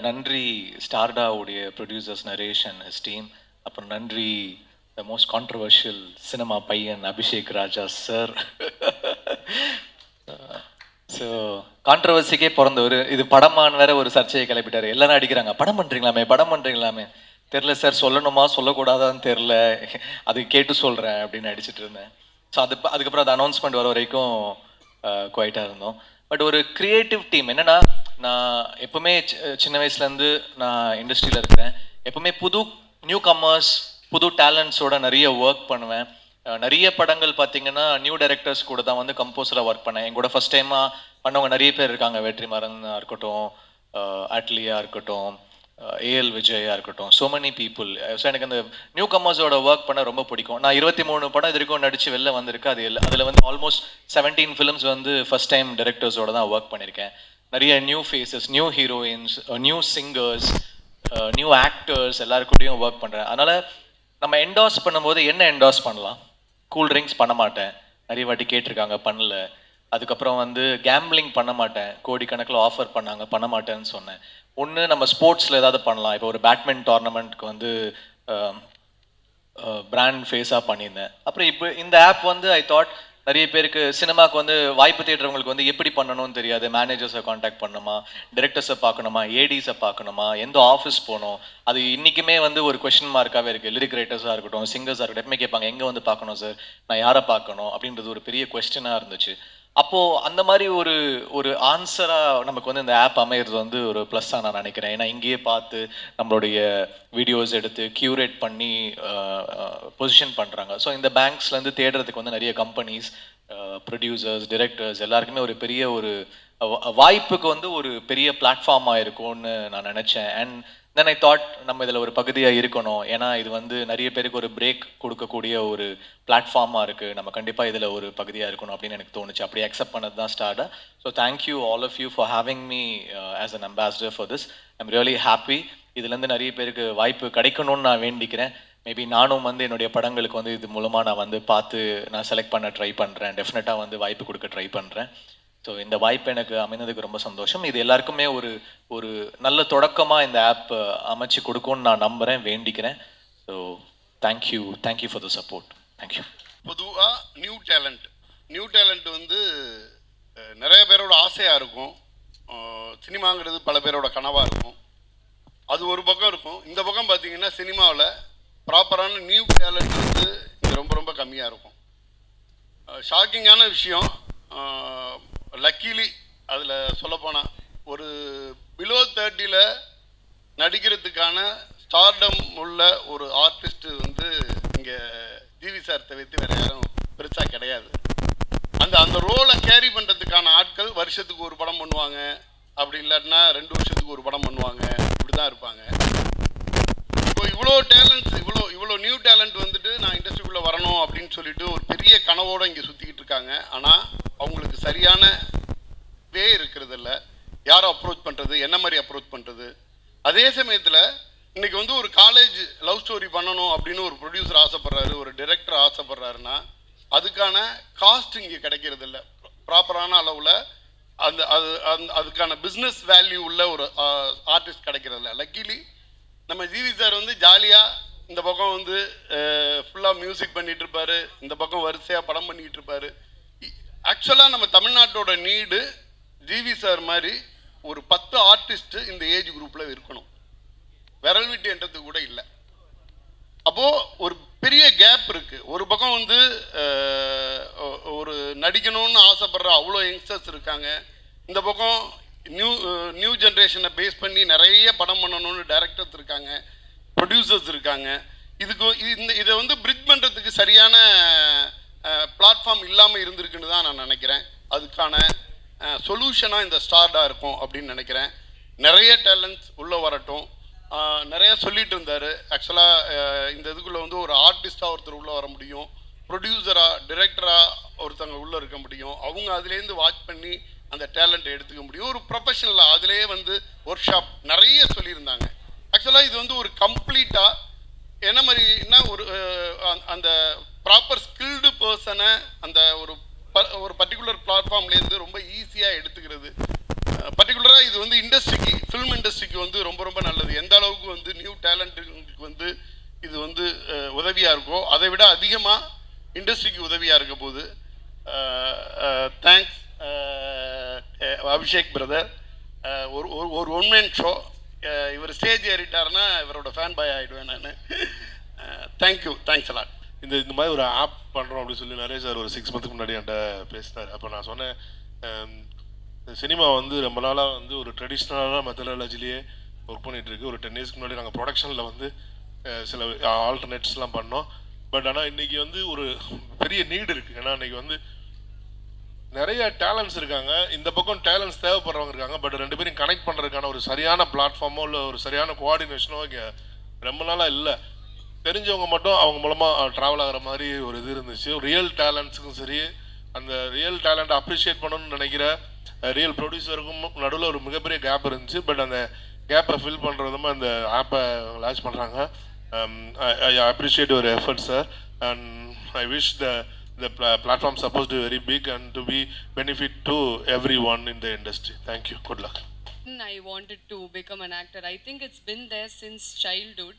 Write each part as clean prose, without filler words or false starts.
நன்றி ஸ்டார்டா உடைய producers Naresh and his team. அப்புறம் நன்றி த மோஸ்ட் கான்ட்ரவர்ஷியல் சினிமா பையன் அபிஷேக் ராஜா சார். ஸோ கான்ட்ரவர்சிக்கே பிறந்தவர். இது படமான்னு வேற ஒரு சர்ச்சையை கிளப்பிட்டாரு. எல்லாரும் அடிக்கிறாங்க, படம் பண்ணுறீங்களாமே தெரில சார், சொல்லணுமா சொல்லக்கூடாதான்னு தெரில, அது கேட்டு சொல்கிறேன் அப்படின்னு அடிச்சுட்டு இருந்தேன். ஸோ அதுக்கப்புறம் அது அனௌன்ஸ்மெண்ட் வர வரைக்கும் குவைட்டாக இருந்தோம். பட் ஒரு க்ரியேட்டிவ் டீம் என்னென்னா, நான் எப்போவுமே சின்ன வயசுலேருந்து நான் இண்டஸ்ட்ரியில் இருக்கிறேன். எப்போவுமே புது நியூ கம்மர்ஸ், புது டேலண்ட்ஸோட நிறைய ஒர்க் பண்ணுவேன். நிறைய படங்கள் பார்த்தீங்கன்னா நியூ டைரக்டர்ஸ் கூட தான் வந்து கம்போஸராக ஒர்க் பண்ணேன். என் கூட ஃபஸ்ட் டைமாக பண்ணவங்க நிறைய பேர் இருக்காங்க. வெற்றிமாறனாக இருக்கட்டும், அட்லியாக இருக்கட்டும், ஏஎல் விஜயா இருக்கட்டும், ஸோ மெனி பீப்புள். ஸோ எனக்கு அந்த நியூ கம்மர்ஸோட ஒர்க் பண்ண ரொம்ப பிடிக்கும். நான் 23 படம் இது வரைக்கும் நடித்து வெளில வந்திருக்கு. அதில் வந்து ஆல்மோஸ்ட் 17 ஃபிலிம்ஸ் வந்து ஃபஸ்ட் டைம் டைரக்டர்ஸோட தான் ஒர்க் பண்ணியிருக்கேன். நிறைய new faces, new heroines, new singers, new actors எல்லாருக்கூடையும் ஒர்க் பண்ணுறேன். அதனால் நம்ம என்டாஸ் பண்ணும்போது என்ன என்டாஸ் பண்ணலாம்? கூல் ட்ரிங்க்ஸ் பண்ண மாட்டேன், நிறைய வாட்டி கேட்டிருக்காங்க, பண்ணல. அதுக்கப்புறம் வந்து கேம்பிளிங் பண்ண மாட்டேன், கோடிக்கணக்கில் ஆஃபர் பண்ணாங்க, பண்ண மாட்டேன்னு சொன்னேன். ஒன்று நம்ம ஸ்போர்ட்ஸில் ஏதாவது பண்ணலாம். இப்போ ஒரு பேட்மிண்டன் டோர்னமெண்ட்க்கு வந்து பிராண்ட் ஃபேஸாக பண்ணியிருந்தேன். அப்புறம் இப்போ இந்த ஆப் வந்து ஐ தாட் நிறைய பேருக்கு சினிமாவுக்கு வந்து வாய்ப்பு தேடுறவங்களுக்கு வந்து எப்படி பண்ணணும்னு தெரியாது. மேனேஜர்ஸை காண்டாக்ட் பண்ணணுமா, டிரெக்டர்ஸை பார்க்கணுமா, ஏடிஸை பார்க்கணுமா, எந்த ஆஃபீஸ் போகணும், அது இன்றைக்குமே வந்து ஒரு கொஸ்டின் மார்க்காகவே இருக்குது. லிரிக் ரைட்டர்ஸாக இருக்கட்டும், சிங்கர்ஸாக இருக்கட்டும், எப்பவுமே கேட்பாங்க எங்கே வந்து பார்க்கணும் சார், நான் யாரை பார்க்கணும் அப்படின்றது ஒரு பெரிய கொஸ்டினாக இருந்துச்சு. அப்போது அந்த மாதிரி ஒரு ஆன்சராக நமக்கு வந்து இந்த ஆப் அமையிறது வந்து ஒரு ப்ளஸ்ஸாக நான் நினைக்கிறேன். ஏன்னா இங்கேயே பார்த்து நம்மளுடைய வீடியோஸ் எடுத்து க்யூரேட் பண்ணி பொசிஷன் பண்ணுறாங்க. ஸோ இந்த பேங்க்ஸ்லேருந்து தேடுறதுக்கு வந்து நிறைய கம்பெனிஸ், ப்ரொடியூசர்ஸ், டிரெக்டர்ஸ் எல்லாருக்குமே ஒரு பெரிய ஒரு வாய்ப்புக்கு வந்து ஒரு பெரிய பிளாட்ஃபார்மாக இருக்கும்னு நான் நினச்சேன். அண்ட் தென் ஐ தாட் நம்ம இதில் ஒரு பகுதியாக இருக்கணும். ஏன்னா இது வந்து நிறைய பேருக்கு ஒரு பிரேக் கொடுக்கக்கூடிய ஒரு பிளாட்ஃபார்மாக இருக்குது. நம்ம கண்டிப்பாக இதில் ஒரு பகுதியாக இருக்கணும் அப்படின்னு எனக்கு தோணுச்சு. அப்படி அக்செப்ட் பண்ணது தான் ஸ்டார்டா. So thank you all of you for having me as an ambassador for this. I'm really happy. இதுலேருந்து நிறைய பேருக்கு வாய்ப்பு கிடைக்கணும்னு நான் வேண்டிக்கிறேன். மேபி நானும் வந்து என்னுடைய படங்களுக்கு வந்து இது மூலமாக நான் வந்து பார்த்து நான் செலக்ட் பண்ண ட்ரை பண்ணுறேன். டெஃபினட்டாக வந்து வாய்ப்பு கொடுக்க ட்ரை பண்ணுறேன். ஸோ இந்த வாய்ப்பு எனக்கு அமைந்ததுக்கு ரொம்ப சந்தோஷம். இது எல்லாருக்குமே ஒரு நல்ல தொடக்கமாக இந்த ஆப் அமைச்சு கொடுக்கும்னு நான் நம்புகிறேன், வேண்டிக்கிறேன். So thank you for the support. Thank you. பொதுவாக நியூ டேலண்ட் வந்து நிறைய பேரோட ஆசையாக இருக்கும். சினிமாங்கிறது பல பேரோட கனவாக இருக்கும். அது ஒரு பக்கம் இருக்கும். இந்த பக்கம் பார்த்தீங்கன்னா சினிமாவில் ப்ராப்பரான நியூ டேலண்ட் வந்து இங்கே ரொம்ப ரொம்ப கம்மியாக இருக்கும். ஷாக்கிங்கான விஷயம், லக்கிலி அதில் சொல்லப்போனால் ஒரு பிலோ 30 நடிக்கிறதுக்கான ஸ்டார்டம் உள்ள ஒரு ஆர்டிஸ்ட்டு வந்து இங்கே ஜிவி சார் தவிர்த்து வேறு யாரும் பெருசாக கிடையாது. அந்த ரோலை கேரி பண்ணுறதுக்கான ஆட்கள் வருஷத்துக்கு ஒரு படம் பண்ணுவாங்க, அப்படி இல்லாட்டினா 2 வருஷத்துக்கு ஒரு படம் பண்ணுவாங்க, இப்படி தான் இருப்பாங்க. இப்போ இவ்வளோ டேலண்ட்ஸ், இவ்வளோ நியூ டேலண்ட் வந்துட்டு நான் இண்டஸ்ட்ரிக்குள்ளே வரணும் அப்படின்னு சொல்லிட்டு ஒரு பெரிய கனவோடு இங்கே சுற்றிக்கிட்டு இருக்காங்க. ஆனால் அவங்களுக்கு சரியான வே இருக்கிறது இல்லை. யாரை அப்ரோச் பண்ணுறது, என்ன மாதிரி அப்ரோச் பண்ணுறது. அதே சமயத்தில் இன்றைக்கி வந்து ஒரு காலேஜ் லவ் ஸ்டோரி பண்ணணும் அப்படின்னு ஒரு ப்ரொடியூசர் ஆசைப்படுறாரு, ஒரு டைரக்டர் ஆசைப்படுறாருன்னா அதுக்கான காஸ்ட் இங்கே கிடைக்கிறது இல்லை. ப்ராப்பரான அளவில் அதுக்கான பிஸ்னஸ் வேல்யூ உள்ள ஒரு ஆர்டிஸ்ட் கிடைக்கிறது இல்லை. லக்கிலி நம்ம ஜிவி சார் வந்து ஜாலியாக இந்த பக்கம் வந்து ஃபுல்லாக மியூசிக் பண்ணிகிட்டு இருப்பார், இந்த பக்கம் வரிசையாக படம் பண்ணிக்கிட்டு இருப்பார். ஆக்சுவலாக நம்ம தமிழ்நாட்டோட நீடு ஜிவி சார் மாதிரி ஒரு 10 ஆர்டிஸ்ட்டு இந்த ஏஜ் குரூப்பில் இருக்கணும். விரல் விட்டு என்றது கூட இல்லை. அப்போது ஒரு பெரிய கேப் இருக்குது. ஒரு பக்கம் வந்து ஒரு நடிக்கணும்னு ஆசைப்படுற அவ்வளோ யங்ஸ்டர்ஸ் இருக்காங்க. இந்த பக்கம் நியூ ஜென்ரேஷனை பேஸ் பண்ணி நிறைய படம் பண்ணணும்னு டைரக்டர்ஸ் இருக்காங்க, ப்ரொடியூசர்ஸ் இருக்காங்க. இதை வந்து பிரிட்ஜ் பண்ணுறதுக்கு சரியான பிளாட்ஃபார்ம் இல்லாமல் இருந்திருக்குன்னு தான் நான் நினைக்கிறேன். அதுக்கான சொல்யூஷனாக இந்த ஸ்டார்டாக இருக்கும் அப்படின்னு நினைக்கிறேன். நிறைய டேலண்ட்ஸ் உள்ளே வரட்டும். நிறைய சொல்லிட்டு இருந்தார். ஆக்சுவலாக இந்த இதுக்குள்ளே வந்து ஒரு ஆர்டிஸ்டாக ஒருத்தர் உள்ளே வர முடியும், ப்ரொடியூசராக டிரெக்டராக ஒருத்தவங்க உள்ளே இருக்க முடியும். அவங்க அதுலேருந்து வாட்ச் பண்ணி அந்த டேலண்ட்டை எடுத்துக்க முடியும். ஒரு ப்ரொஃபஷனலாக அதிலே வந்து ஒர்க் ஷாப் நிறைய சொல்லியிருந்தாங்க. ஆக்சுவலாக இது வந்து ஒரு கம்ப்ளீட்டாக என்ன மாதிரின்னா ஒரு அந்த ப்ராப்பர் ஸ்கில்டு பர்சனை அந்த ஒரு பர்டிகுலர் பிளாட்ஃபார்ம்லேருந்து ரொம்ப ஈஸியாக எடுத்துக்கிறது. பர்டிகுலராக இது வந்து இண்டஸ்ட்ரிக்கு, ஃபில்ம் இண்டஸ்ட்ரிக்கு இண்டஸ்ட்ரிக்கு வந்து ரொம்ப ரொம்ப நல்லது. எந்த அளவுக்கு வந்து நியூ டேலண்ட்டுக்கு வந்து இது வந்து உதவியாக இருக்கோ அதை விட அதிகமாக இண்டஸ்ட்ரிக்கு உதவியாக இருக்க போது. Thanks Abhishek brother. ஒரு ஒன் மேன் ஷோ. இவர் ஸ்டேஜ் ஏறிட்டாருன்னா இவரோட ஃபேன் பாய் ஆகிடுவேன் நான். Thank you, thanks a lot. இந்த மாதிரி ஒரு ஆப் பண்ணுறோம் அப்படின்னு சொல்லி நிறைய சார் ஒரு 6 மந்த்துக்கு முன்னாடி என்கிட்ட பேசினார். அப்போ நான் சொன்னேன், சினிமா வந்து ரொம்ப நாளாக வந்து ஒரு ட்ரெடிஷ்னலான மெத்தடாலஜிலேயே ஒர்க் பண்ணிகிட்ருக்கு. ஒரு 10 இயர்ஸ்க்கு முன்னாடி நாங்கள் ப்ரொடக்ஷனில் வந்து சில ஆல்டர்னேட்ஸ்லாம் பண்ணோம். பட் ஆனால் இன்றைக்கி வந்து ஒரு பெரிய நீடு இருக்குது. ஏன்னா இன்றைக்கி வந்து நிறைய டேலண்ட்ஸ் இருக்காங்க, இந்த பக்கம் டேலண்ட்ஸ் தேவைப்படுறவங்க இருக்காங்க. பட் ரெண்டு பேரும் கனெக்ட் பண்ணுறதுக்கான ஒரு சரியான பிளாட்ஃபார்மோ இல்லை ஒரு சரியான கோஆர்டினேஷனோ இங்கே ரொம்ப நாளாக இல்லை. தெரிஞ்சவங்க மட்டும் அவங்க மூலமாக ட்ராவல் ஆகிற மாதிரி ஒரு இது இருந்துச்சு. ரியல் டேலண்ட்ஸுக்கும் சரி, அந்த ரியல் டேலண்ட்டை அப்ரிஷியேட் பண்ணணும்னு நினைக்கிற ரியல் ப்ரொடியூசருக்கும் நடுவில் ஒரு மிகப்பெரிய கேப் இருந்துச்சு. பட் அந்த கேப்பை ஃபில் பண்ணுறதுமா இந்த ஆப்பை லான்ச் பண்ணுறாங்க. I appreciate your effort sir, and I wish the platform supposed to be very big and to be benefit to everyone in the industry. Thank you. Good luck. I wanted to become an actor. I think it's been there since childhood.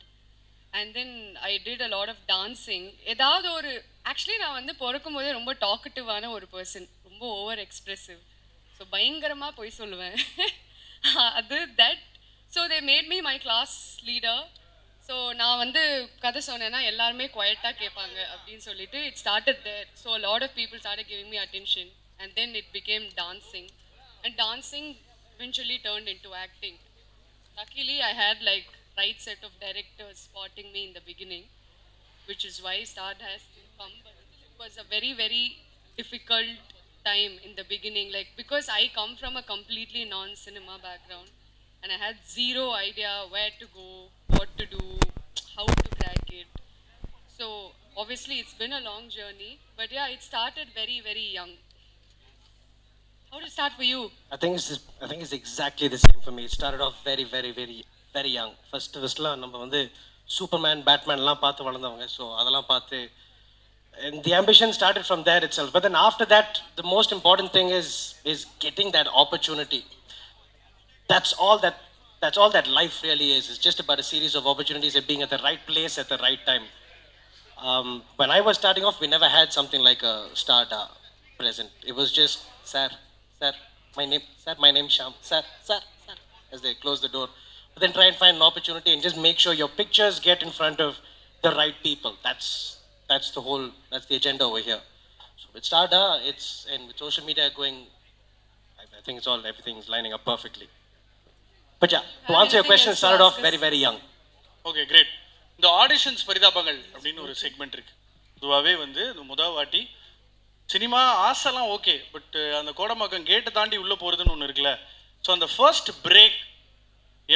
And then I did a lot of dancing. ஏதாவது ஒரு actually நான் வந்து பிறக்கும் போதே ரொம்ப டாக்கட்டிவான ஒரு person, ரொம்ப over expressive. So பயங்கரமாக போய் சொல்லுவேன். அது that so they made me my class leader. So நான் வந்து கதை சொன்னேன்னா எல்லாருமே குவைட்டாக கேட்பாங்க அப்படின்னு சொல்லிட்டு it started there. So lot of people started giving me attention and then it became dancing. And dancing eventually turned into acting. Luckily I had like right set of directors spotting me in the beginning, which is why Start has come. But it was a very very difficult time in the beginning, like because I come from a completely non-cinema background and I had zero idea where to go, what to do, how to crack it. So obviously it's been a long journey, but yeah, it started very very young. How did it start for you? I think it's exactly the same for me. It started off very very very very young. Firstல நம்ம வந்து Superman பேட்மேன்லாம் பார்த்து வளர்ந்தவங்க. So அதெல்லாம் பார்த்து and the ambition started from there itself. But then after that, the most important thing is getting that opportunity. That's all that life really is. It's just about a series of opportunities and being at the right place at the right time. When I was starting off, we never had something like a star present. It was just, sir, my name Shyam, sir, as they close the door. But then try and find an opportunity and just make sure your pictures get in front of the right people. That's the agenda over here. So with Starda, and with social media going, I think everything's lining up perfectly. But yeah, to answer your question, it started off very very young. Okay, great. இந்த auditions பரிதாபங்கள் அப்படின்னு ஒரு segment இருக்கு. இதுவாகவே வந்து இந்த முதல் வாட்டி cinema ஆசைலாம் okay, but அந்த கோடம்பாக்கம் கேட்டை தாண்டி உள்ளே போகிறதுன்னு ஒன்று இருக்குல்ல. ஸோ அந்த ஃபர்ஸ்ட் பிரேக்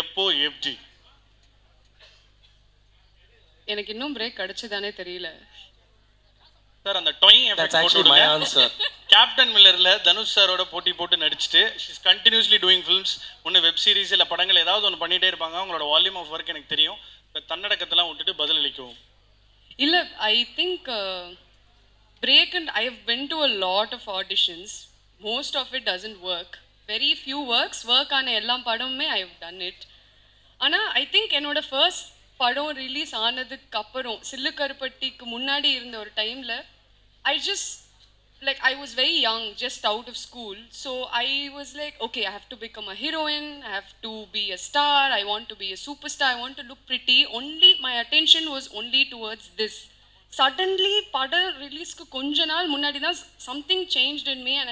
எப்போ எப்படி? எனக்கு இன்னும் பிரேக் கிடைச்சதானே தெரியல சார். அந்த டொயிங் எஃபெக்ட் போட்டு கேப்டன் மில்லரில் தனுஷ் சாரோட போட்டி போட்டு நடிச்சுட்டு ஷீஸ் கண்டினியூஸ்லி டூயிங் ஃபிலிம்ஸ். ஒன்று வெப் சீரிஸ் இல்லை படங்கள் ஏதாவது ஒன்று பண்ணிகிட்டே இருப்பாங்க. அவங்களோட வால்யூம் ஆஃப் ஒர்க் எனக்கு தெரியும். தன்னடக்கத்தெல்லாம் விட்டுட்டு பதில் அளிக்கவும் இல்லை. I think break, and I have been to a lot of auditions. Most of it doesn't work. Very few work ஆன எல்லா படமுமே I have done it. ஆனால் I think என்னோட ஃபர்ஸ்ட் படம் ரிலீஸ் ஆனதுக்கு அப்புறம் சில்லு கருப்பட்டிக்கு முன்னாடி இருந்த ஒரு டைமில் I was very young, just out of school. So I was like, okay, I have to become a heroine, I have to be a star, I want to be a superstar, I want to look pretty. Only my attention was only towards this. Suddenly படம் ரிலீஸ்க்கு கொஞ்ச நாள் முன்னாடி தான் something changed in me and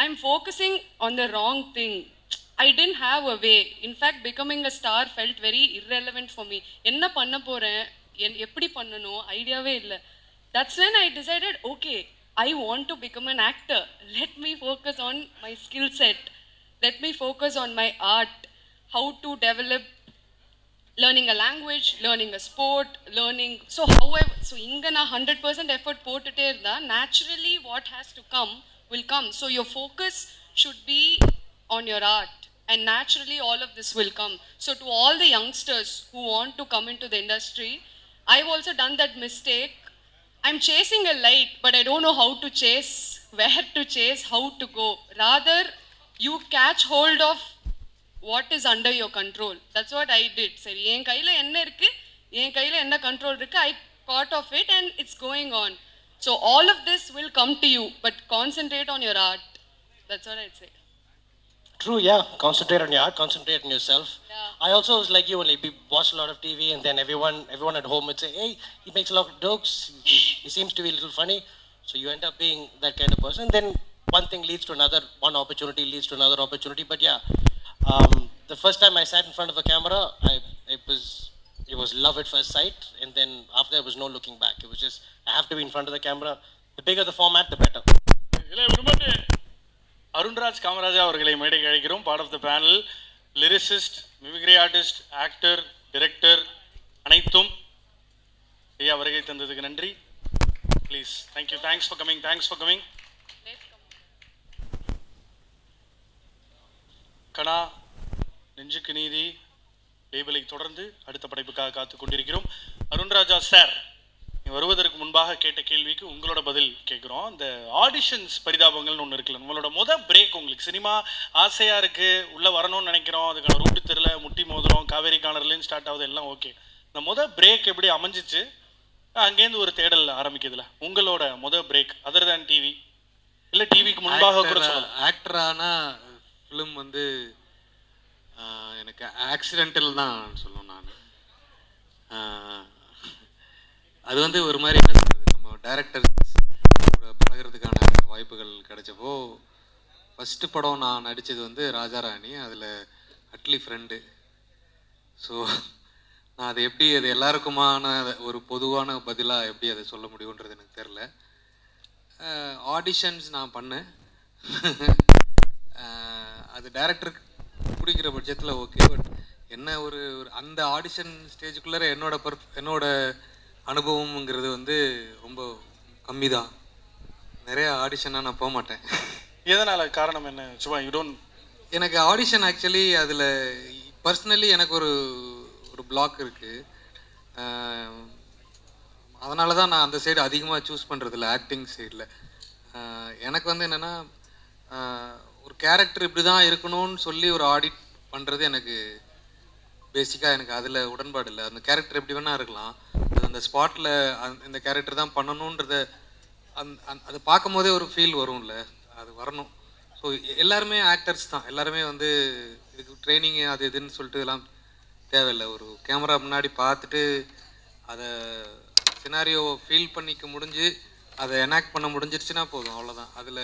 I'm focusing on the wrong thing. I didn't have a way. In fact, becoming a star felt very irrelevant for me. என்ன பண்ண போறேன், எப்படி பண்ணணும் ஐடியாவே இல்லை. That's when I decided, okay, I want to become an actor. Let me focus on my skill set. Let me focus on my art. How to develop, learning a language, learning a sport, learning. So inga na 100% effort போட்டுட்டே இருந்தா naturally what has to come will come. So your focus should be on your art and naturally all of this will come. So to all the youngsters who want to come into the industry, I've also done that mistake. I'm chasing a light, but I don't know how to chase, where to chase, how to go. Rather, you catch hold of what is under your control. That's what I did. சரி என் கையில் என்ன இருக்குது, என் கையில் என்ன control இருக்குது, I caught of it and it's going on. So all of this will come to you, but concentrate on your art. That's what I'd say. True, yeah. Concentrate on your art, concentrate on yourself. Yeah. I also was like you, only watch a lot of TV, and then everyone at home would say, hey, he makes a lot of jokes, he seems to be a little funny. So you end up being that kind of person. Then one thing leads to another, one opportunity leads to another opportunity. But yeah, the first time I sat in front of a camera, it was love at first sight, and then after there was no looking back. It was just, I have to be in front of the camera. The bigger the format, the better. Arunraj Kamaraja அவர்களை மேடைக்கு அழைக்கிறோம். Part of the panel, lyricist, mimicry artist, actor, director, அனைத்தும் ஐயா வருகை தந்ததுக்கு நன்றி. Please. Thank you. Thanks for coming. Kanaa, Nenjukku Needhi லேபிளை தொடர்ந்து அடுத்த படைப்புக்காக காத்து கொண்டிருக்கிறோம். அருண்ராஜா சார், வருவதற்கு முன்பாக கேட்ட கேள்விக்கு உங்களோட பதில் கேட்குறோம். இந்த ஆடிஷன்ஸ் பரிதாபங்கள்னு ஒன்று இருக்குல்ல, நம்மளோட பிரேக் உங்களுக்கு சினிமா ஆசையாக இருக்குது, உள்ளே வரணும்னு நினைக்கிறோம், அதுக்கான ரூட்டு தெரியல, முட்டி மோதுறோம், காவேரி கார்னர்லேருந்து ஸ்டார்ட் ஆகுது, எல்லாம் ஓகே. இந்த பிரேக் எப்படி அமைஞ்சிச்சு, அங்கேருந்து ஒரு தேடல் ஆரம்பிக்குதுல, உங்களோட பிரேக் அதர் தேன் டிவி, இல்லை டிவிக்கு முன்பாக கூட சொல்லலாம். ஆக்டரான ஃபிலிம் வந்து எனக்கு ஆக்சிடென்டல் தான் சொல்லணும். நான் அது வந்து ஒரு மாதிரி என்ன சொல்கிறது, நம்ம டைரக்டர் கூட பழகிறதுக்கான வாய்ப்புகள் கிடைச்சப்போ ஃபஸ்ட்டு படம் நான் நடித்தது வந்து ராஜாராணி, அதில் அட்லி ஃப்ரெண்டு. ஸோ நான் அது எப்படி, அது எல்லாருக்குமான ஒரு பொதுவான பதிலாக எப்படி அதை சொல்ல முடியுன்றது எனக்கு தெரில. ஆடிஷன்ஸ் நான் பண்ணேன். அது டைரக்டருக்கு பிடிக்கிற பட்சத்தில் ஓகே. பட் என்ன ஒரு அந்த ஆடிஷன் ஸ்டேஜுக்குள்ளே என்னோட அனுபவம்ங்கிறது வந்து ரொம்ப கம்மி தான். நிறைய ஆடிஷனாக நான் போக மாட்டேன். எதனால், காரணம் என்ன? சும்மா எனக்கு ஆடிஷன் ஆக்சுவலி அதில் பர்சனலி எனக்கு ஒரு பிளாக் இருக்குது. அதனால தான் நான் அந்த சைடு அதிகமாக சூஸ் பண்ணுறதில்ல, ஆக்டிங் சைடில். எனக்கு வந்து என்னென்னா, ஒரு கேரக்டர் இப்படி தான் இருக்கணும்னு சொல்லி ஒரு ஆடிட் பண்ணுறது எனக்கு பேசிக்காக எனக்கு அதில் உடன்பாடு இல்லை. அந்த கேரக்டர் எப்படி வேணால் இருக்கலாம், அது அந்த ஸ்பாட்டில் இந்த கேரக்டர் தான் பண்ணணுன்றத அதை பார்க்கும் போதே ஒரு ஃபீல் வரும்ல, அது வரணும். ஸோ எல்லாருமே ஆக்டர்ஸ் தான், எல்லாருமே வந்து இதுக்கு ட்ரைனிங்கு அது இதுன்னு சொல்லிட்டு இதெல்லாம் தேவையில்லை. ஒரு கேமரா முன்னாடி பார்த்துட்டு அதை சினாரியோவை ஃபீல் பண்ணிக்க முடிஞ்சு அதை எனாக்ட் பண்ண முடிஞ்சிருச்சுன்னா போதும், அவ்வளோதான். அதில்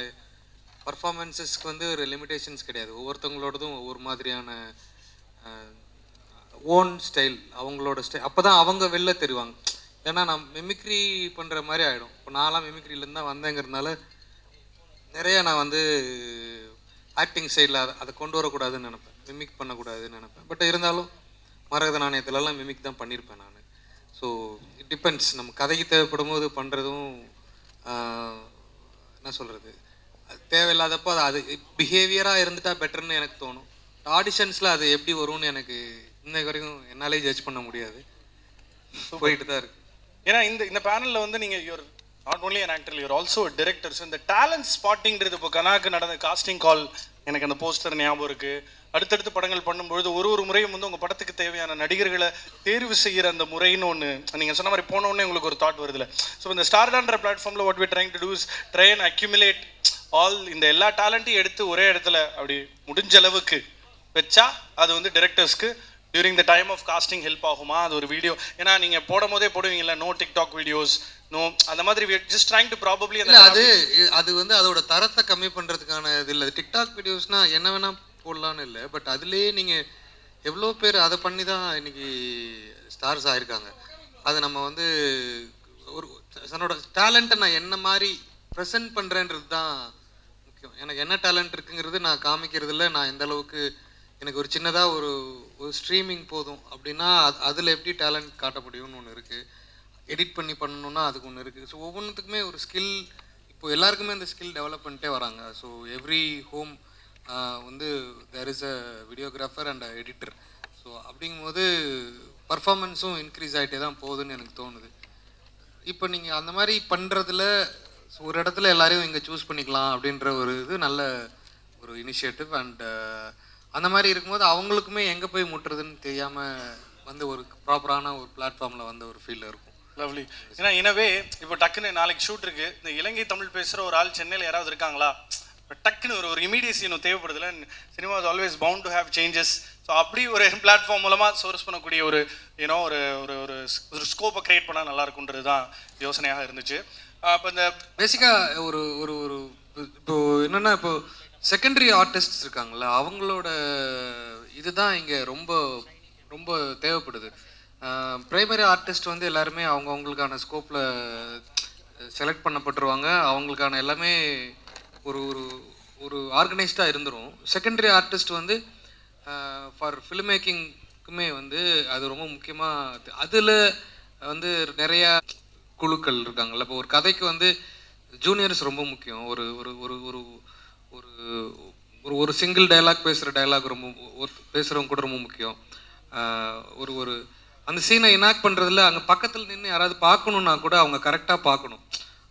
பர்ஃபார்மன்ஸஸ்க்கு வந்து ஒரு லிமிடேஷன்ஸ் கிடையாது. ஒவ்வொருத்தவங்களோடதும் ஒவ்வொரு மாதிரியான ஓன் ஸ்டைல், அவங்களோட ஸ்டைல், அப்போ தான் அவங்க வெளில தெரிவாங்க. ஏன்னா நான் மிமிக்ரி பண்ணுற மாதிரி ஆகிடும். இப்போ நான்லாம் மிமிக்ரிலேருந்து தான் வந்தேங்கிறதுனால நிறைய நான் வந்து ஆக்டிங் சைடில் அதை கொண்டு வரக்கூடாதுன்னு நினப்பேன், மிமிக் பண்ணக்கூடாதுன்னு நினப்பேன். பட் இருந்தாலும் மரகத நாணயத்துலலாம் மிமிக் தான் பண்ணியிருப்பேன் நான். ஸோ இட் டிபெண்ட்ஸ், நம்ம கதைக்கு தேவைப்படும் போது பண்ணுறதும் என்ன சொல்கிறது, தேவையில்லாதப்போ அது பிஹேவியராக இருந்துட்டால் பெட்டர்னு எனக்கு தோணும். ஆடிஷன்ஸில் அது எப்படி வரும்னு எனக்கு இன்னைக்கு வரைக்கும் என்னாலே ஜட்ஜ் பண்ண முடியாது, போயிட்டு தான் இருக்கு. ஏன்னா இந்த பேனலில் வந்து நீங்கள் you're not only an actor, you're also directors. இந்த டேலண்ட் ஸ்பாட்டிங்கிறது இப்போ கனாக்கு நடந்த காஸ்டிங் கால், எனக்கு அந்த போஸ்டர் ஞாபகம் இருக்குது. அடுத்தடுத்து படங்கள் பண்ணும்பொழுது ஒரு முறையும் வந்து உங்கள் படத்துக்கு தேவையான நடிகர்களை தேர்வு செய்கிற அந்த முறைன்னு ஒன்று நீங்கள் சொன்ன மாதிரி போனோடனே உங்களுக்கு ஒரு தாட் வருதுல்ல. ஸோ இந்த ஸ்டார்டான்ற பிளாட்ஃபார்மில் what we trying to do is try and accumulate all இந்த எல்லா டேலண்ட்டையும் எடுத்து ஒரே இடத்துல அப்படி முடிஞ்ச அளவுக்கு வச்சா அது வந்து டிரெக்டர்ஸ்க்கு during the time of casting help ஆகுமா? அது ஒரு வீடியோ, ஏன்னா நீங்கள் போடும் போதே போடுவீங்கல்ல, நோ டிக்டாக் வீடியோஸ், நோ அந்த மாதிரி ஜஸ்ட் ட்ரைங் டு ப்ராபப்ளி அது வந்து அதோட தரத்தை கம்மி பண்ணுறதுக்கான இது இல்லை. டிக்டாக் வீடியோஸ்னால் என்ன வேணால் போடலான்னு இல்லை, பட் அதுலேயே நீங்கள் எவ்வளோ பேர் அதை பண்ணி தான் இன்னைக்கு ஸ்டார்ஸ் ஆகிருக்காங்க. அது நம்ம வந்து ஒரு தன்னோட டேலண்ட்டை நான் என்ன மாதிரி ப்ரெசென்ட் பண்ணுறேன்றது தான் முக்கியம். எனக்கு என்ன டேலண்ட் இருக்குங்கிறது நான் காமிக்கிறதுல நான் எந்த அளவுக்கு, எனக்கு ஒரு சின்னதாக ஒரு ஸ்ட்ரீமிங் போதும் அப்படின்னா அதில் எப்படி டேலண்ட் காட்ட முடியும்னு ஒன்று இருக்குது. எடிட் பண்ணி பண்ணணுன்னா அதுக்கு ஒன்று இருக்குது. ஸோ ஒவ்வொன்றுத்துக்குமே ஒரு ஸ்கில், இப்போ எல்லாருக்குமே அந்த ஸ்கில் டெவலப் பண்ணிட்டே வராங்க. ஸோ எவ்ரி ஹோம் வந்து there is a videographer and editor. So அப்படிங்கும்போது பர்ஃபார்மன்ஸும் இன்க்ரீஸ் ஆகிட்டே தான் போகுதுன்னு எனக்கு தோணுது. இப்போ நீங்கள் அந்த மாதிரி பண்ணுறதுல ஒரு இடத்துல எல்லாரையும் இங்கே சூஸ் பண்ணிக்கலாம் அப்படின்ற ஒரு இது நல்ல ஒரு இனிஷியேட்டிவ். அண்ட் அந்த மாதிரி இருக்கும்போது அவங்களுக்குமே எங்கே போய் முட்டுறதுன்னு தெரியாமல் வந்து ஒரு ப்ராப்பரான ஒரு பிளாட்ஃபார்மில் வந்து ஒரு ஃபீல் இருக்கும். லவ்லி. ஏன்னா எனவே இப்போ டக்குன்னு நாளைக்கு ஷூட் இருக்கு, இந்த இலங்கை தமிழ் பேசுகிற ஒரு ஆள் சென்னையில் யாராவது இருக்காங்களா, டக்குன்னு ஒரு இமீடியசி இன்னும் தேவைப்படுதுல. Cinema is always bound to have changes. So அப்படி ஒரு பிளாட்ஃபார்ம் மூலமாக சோர்ஸ் பண்ணக்கூடிய ஒரு யூனோ ஒரு ஒரு ஒரு ஸ்கோப்பை க்ரியேட் பண்ணால் நல்லா இருக்குன்றது தான் யோசனையாக இருந்துச்சு. இப்போ இந்த பேசிக்காக ஒரு ஒரு ஒரு இப்போ என்னென்னா இப்போ செகண்டரி ஆர்டிஸ்ட் இருக்காங்களா, அவங்களோட இதுதான் இங்கே ரொம்ப ரொம்ப தேவைப்படுது. ப்ரைமரி ஆர்டிஸ்ட் வந்து எல்லாருமே அவங்களுக்கான ஸ்கோப்பில் செலக்ட் பண்ணப்பட்டுருவாங்க, அவங்களுக்கான எல்லாமே ஒரு ஒரு ஒரு ஆர்கனைஸ்டாக இருந்துடும். செகண்டரி ஆர்டிஸ்ட் வந்து ஃபார் ஃபில்ம் மேக்கிங்க்குமே வந்து அது ரொம்ப முக்கியமாக. அதில் வந்து நிறையா குழுக்கள் இருக்காங்கல்ல. இப்போ ஒரு கதைக்கு வந்து ஜூனியர்ஸ் ரொம்ப முக்கியம். ஒரு ஒரு ஒரு ஒரு ஒரு ஒரு சிங்கிள் டைலாக் பேசுகிற டைலாக் ரொம்ப பேசுகிறவங்க கூட ரொம்ப முக்கியம். ஒரு ஒரு அந்த சீனை இனாக்ட் பண்ணுறதுல அங்கே பக்கத்தில் நின்று யாராவது பார்க்கணுன்னா கூட அவங்க கரெக்டாக பார்க்கணும்.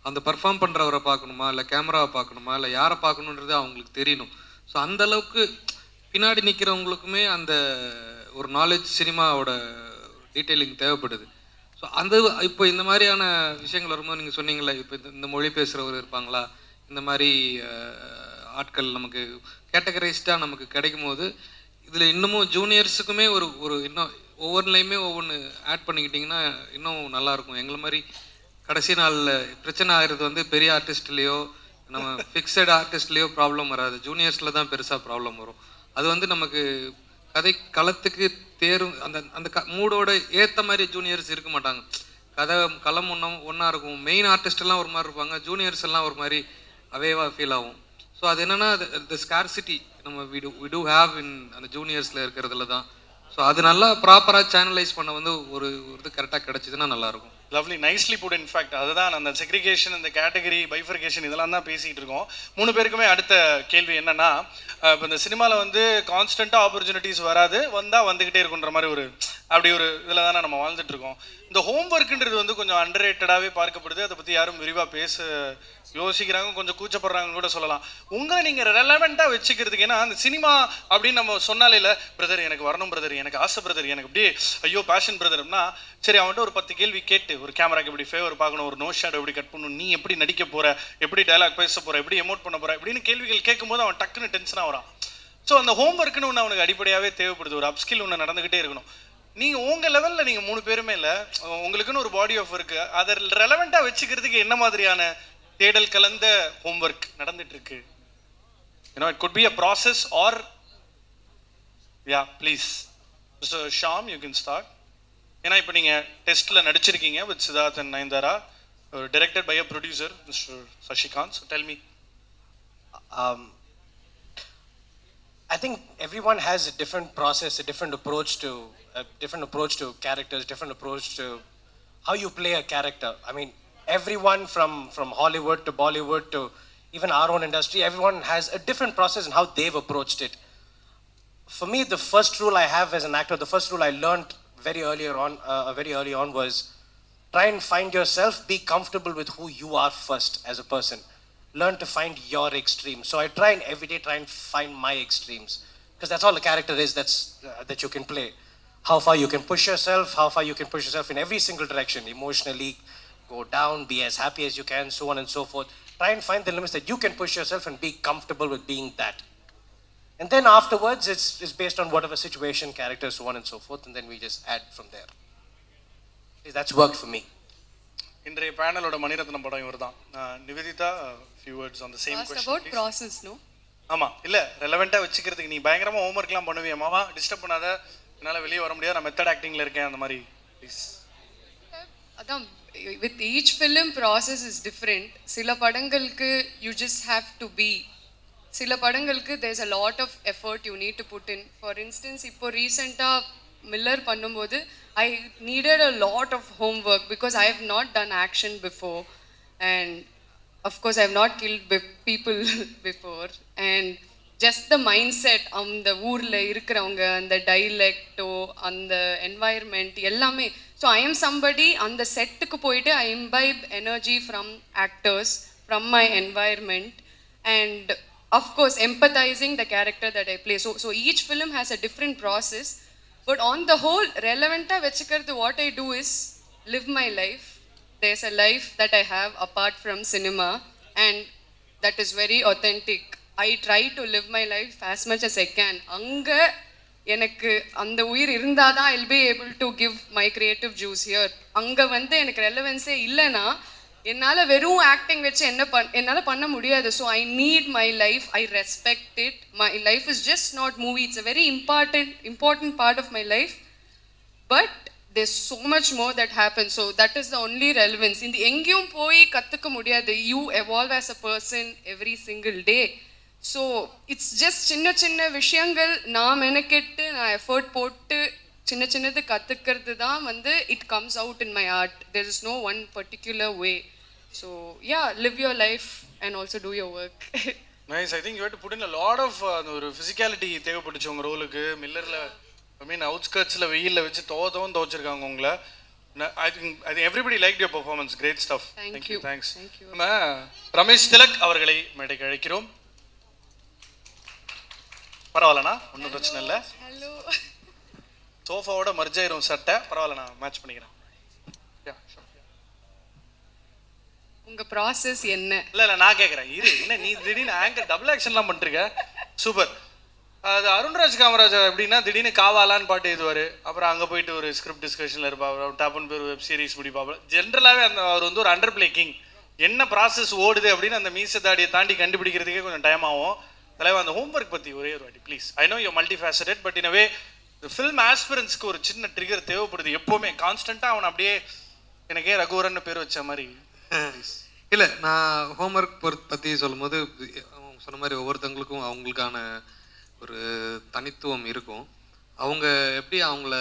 அந்த பர்ஃபார்ம் பண்ணுறவரை பார்க்கணுமா, இல்லை கேமராவை பார்க்கணுமா, இல்லை யாரை பார்க்கணுன்றது அவங்களுக்கு தெரியணும். ஸோ அந்தளவுக்கு பின்னாடி நிற்கிறவங்களுக்குமே அந்த ஒரு நாலேஜ் சினிமாவோட டீட்டெயிலிங் தேவைப்படுது. ஸோ அந்த இப்போ இந்த மாதிரியான விஷயங்கள் வரும்போது நீங்கள் சொன்னீங்களே, இப்போ இந்த மொழி பேசுகிறவர் இருப்பாங்களா, இந்த மாதிரி ஆட்கள் நமக்கு கேட்டகரைஸ்டாக நமக்கு கிடைக்கும் போது இதில் இன்னமும் ஜூனியர்ஸுக்குமே ஒரு ஒரு இன்னும் ஒவ்வொன்றுலையுமே ஒவ்வொன்று ஆட் பண்ணிக்கிட்டிங்கன்னா இன்னும் நல்லாயிருக்கும். எங்களை மாதிரி கடைசி நாளில் பிரச்சனை ஆகிறது வந்து பெரிய ஆர்டிஸ்ட்லேயோ நம்ம ஃபிக்ஸட் ஆர்டிஸ்ட்லேயோ ப்ராப்ளம் வராது, ஜூனியர்ஸில் தான் பெருசாக ப்ராப்ளம் வரும். அது வந்து நமக்கு கதை களத்துக்கு தேரும் அந்த அந்த மூடோட ஏற்ற மாதிரி ஜூனியர்ஸ் இருக்க மாட்டாங்க. கதை களம் ஒன்றா இருக்கும். மெயின் ஆர்டிஸ்டெல்லாம் ஒரு மாதிரி இருப்பாங்க, ஜூனியர்ஸ் எல்லாம் ஒரு மாதிரி அவேவாக ஃபீல் ஆகும். ஸோ அது என்னென்னா த ஸ்கார்சிட்டி நம்ம வி டூ ஹேவ் இன் அந்த ஜூனியர்ஸில் இருக்கிறதுல தான். ஸோ அது நல்லா ப்ராப்பராக சேனலைஸ் பண்ண வந்து ஒரு இது கரெக்டாக கிடச்சிதுன்னா நல்லாயிருக்கும். Lovely, nicely put. இன்ஃபேக்ட் அதுதான் அந்த செக்ரிகேஷன், இந்த கேட்டகரி பைஃபர்கேஷன் இதெல்லாம் தான் பேசிகிட்டு இருக்கோம். 3 பேருக்குமே அடுத்த கேள்வி என்னன்னா, இப்போ இந்த சினிமாவில் வந்து கான்ஸ்டண்ட்டாக ஆப்பர்ச்சுனிட்டிஸ் வராது, வந்தால் வந்துக்கிட்டே இருக்குன்ற மாதிரி ஒரு அப்படி ஒரு இதில் தானே நம்ம வாழ்ந்துட்டு இருக்கோம். இந்த ஹோம் ஒர்க்குன்றது வந்து கொஞ்சம் அண்டர்ரேட்டடாகவே பார்க்கப்படுது. அதை பற்றி யாரும் விரிவாக பேச யோசிக்கிறாங்க, கொஞ்சம் கூச்சப்படுறாங்கன்னு கூட சொல்லலாம். உங்களை நீங்கள் ரெலவெண்ட்டாக வச்சுக்கிறதுக்கு, ஏன்னா அந்த சினிமா அப்படின்னு நம்ம சொன்னாலே இல்லை பிரதர் எனக்கு வரணும், பிரதர் எனக்கு ஆசை, பிரதர் எனக்கு அப்படியே ஐயோ பேஷன் பிரதர்னா, சரி அவன்கிட்ட ஒரு 10 கேள்வி கேட்டு, ஒரு கேமராக்கு எப்படி ஃபேவர் பார்க்கணும், ஒரு நோ ஷேடோ எப்படி கட் பண்ணணும், நீ எப்படி நடிக்க போகிற, எப்படி டைலாக் பேச போகிற, எப்படி எமோட் பண்ண போகிற இப்படின்னு கேள்விகள் கேட்கும்போது அவன் டக்குன்னு டென்ஷனாக வரான். ஸோ அந்த ஹோம் ஒர்க்குன்னு ஒன்று அவனுக்கு அடிப்படையாகவே தேவைப்படுது, ஒரு அப்ஸ்கில் ஒன்று நடந்துக்கிட்டே இருக்கணும். நீங்கள் உங்கள் லெவலில் நீங்கள் 3 பேருமே இல்லை, உங்களுக்குன்னு ஒரு பாடி ஆஃப் ஒர்க்கு, அதை ரெலவெண்ட்டாக வச்சுக்கிறதுக்கு என்ன மாதிரியான தேடல் கலந்த ஹோம் ஒர்க் நடந்துட்டு இருக்கு? You know, it could be a process or yeah, please Mr. Shyam, you can start. ஏன்னா இப்போ நீங்கள் டெஸ்ட்டில் நடிச்சிருக்கீங்க with Siddharth and Nayanthara, directed by a producer, Mr. Sashikant. So tell me. I think everyone has a different process, a different approach to characters, different approach to how you play a character. I mean, everyone from Hollywood to Bollywood to even our own industry, everyone has a different process in how they've approached it. For me, the first rule I have as an actor, the first rule I learned very early on was try and find yourself, be comfortable with who you are first as a person. Learn to find your extremes. So I try and every day try and find my extremes, because that's all a character is, that you can play. How far you can push yourself, how far you can push yourself in every single direction, emotionally, go down, be as happy as you can, so on and so forth. Try and find the limits that you can push yourself and be comfortable with being that. And then afterwards, it's based on whatever situation, character, so on and so forth, and then we just add from there. That's worked for me. இன்றைய பேனலோட மணிரத்னம் படம் இவர் தான். Nivedita, few words on the same question. About process, no? ஆமாம், இல்லை ரெலவெண்ட்டாக வச்சுக்கிறதுக்கு நீ பயங்கரமாக ஹோம்ஒர்க்லாம் பண்ணுவியா, மாமா டிஸ்டர்ப் பண்ணாத, என்னால் வெளியே வர முடியாது, நான் மெத்தட் ஆக்டிங்கில் இருக்கேன், அந்த மாதிரி ப்ளீஸ். அதான் with each film process is different. சில படங்களுக்கு you just have to be. சில படங்களுக்கு there's a lot of effort you need to put in. For instance, இப்போ ரீசெண்டாக மில்லர் பண்ணும்போது I needed a lot of homework because I have not done action before, and of course I have not killed people before, and just the mindset அந்த ஊரில் இருக்கிறவங்க, அந்த டைலெக்டோ, அந்த environment எல்லாமே. So I am somebody அந்த செட்டுக்கு போயிட்டு I imbibe energy from actors, from my environment, and of course, empathizing the character that I play. So each film has a different process. But on the whole, relevanta vechikardu what I do is live my life. There's a life that I have apart from cinema, and that is very authentic. I try to live my life as much as I can. Anga எனக்கு அந்த உயிர் இருந்தால் தான் I'll be able to give my creative juice here. அங்கே வந்து எனக்கு ரெலவென்ஸே இல்லைன்னா என்னால் வெறும் ஆக்டிங் வச்சு என்னால் பண்ண முடியாது. So I need my life, I respect it. My life is just not movie, it's a very important part of my life. But there's so much more that happens. So that is the only relevance. இந்த எங்கேயும் போய் கற்றுக்க முடியாது. You evolve as a person every single day. So it's just சின்ன சின்ன விஷயங்கள் நான் மெனக்கெட்டு நான் எஃபர்ட் போட்டு சின்ன சின்னது கற்றுக்கிறது தான் வந்து it comes out in my art. There is no one particular way. So yeah, live your life and also do your work. Nice. I think you had to put in a lot of ஒரு physicality தேவைப்பட்டுச்சு உங்கள் ரோலுக்கு. மில்லரில் ஐ மீன் அவுட்ஸ்கர்ட்ஸில் வெயிலில் வச்சு துவச்சிருக்காங்க உங்களை. I think everybody liked your performance. Great stuff. Thank you. Thanks. Thank you. நம்ம ரமேஷ் திலக் அவர்களை மேடைக்கு அழைக்கிறோம். பரவாயில்லண்ணா, ஒன்றும் பிரச்சனை இல்லை. ஹலோ. சோஃபாவோட மர்ஜ் ஆயிரும் சட்டை, பரவாயில்ல, நான் மேட்ச் பண்ணிக்கிறேன். உங்க ப்ராசஸ் என்ன? இல்லை நான் கேட்குறேன், இரு என்ன நீ திடீர்னு ஆங்கர் டபுள் ஆக்ஷன்லாம் பண்ணிருக்க, சூப்பர். அது அருண்ராஜ் காமராஜ் எப்படின்னா திடீர்னு காவாலான்னு பாட்டு எழுதுவார், அப்புறம் அங்கே போயிட்டு ஒரு ஸ்கிரிப்ட் டிஸ்கஷனில் இருப்பார், டாப்னு பேர் வெப் சீரிஸ் முடிப்பார். ஜென்ரலாகவே அவர் வந்து ஒரு அண்டர் பிளே கிங். என்ன ப்ராசஸ் ஓடுது அப்படின்னு அந்த மீச தாடியை தாண்டி கண்டுபிடிக்கிறதுக்கே கொஞ்சம் டைம் ஆகும். தலைவா, அந்த ஹோம்ஒர்க் பற்றி ஒரே ஒரு வாட்டி please. I know you multifaceted, but in a way film ஆஸ்பிரன்ஸ்க்கு ஒரு சின்ன ட்ரிகர் தேவைப்படுது எப்போவுமே. கான்ஸ்டண்ட்டாக அவன் அப்படியே எனக்கே ரகுவரன்னு பேர் வச்ச மாதிரி. இல்லை, நான் ஹோம்ஒர்க் பற்றி சொல்லும்போது அவங்க சொன்ன மாதிரி ஒவ்வொருத்தவங்களுக்கும் அவங்களுக்கான ஒரு தனித்துவம் இருக்கும். அவங்க எப்படி அவங்கள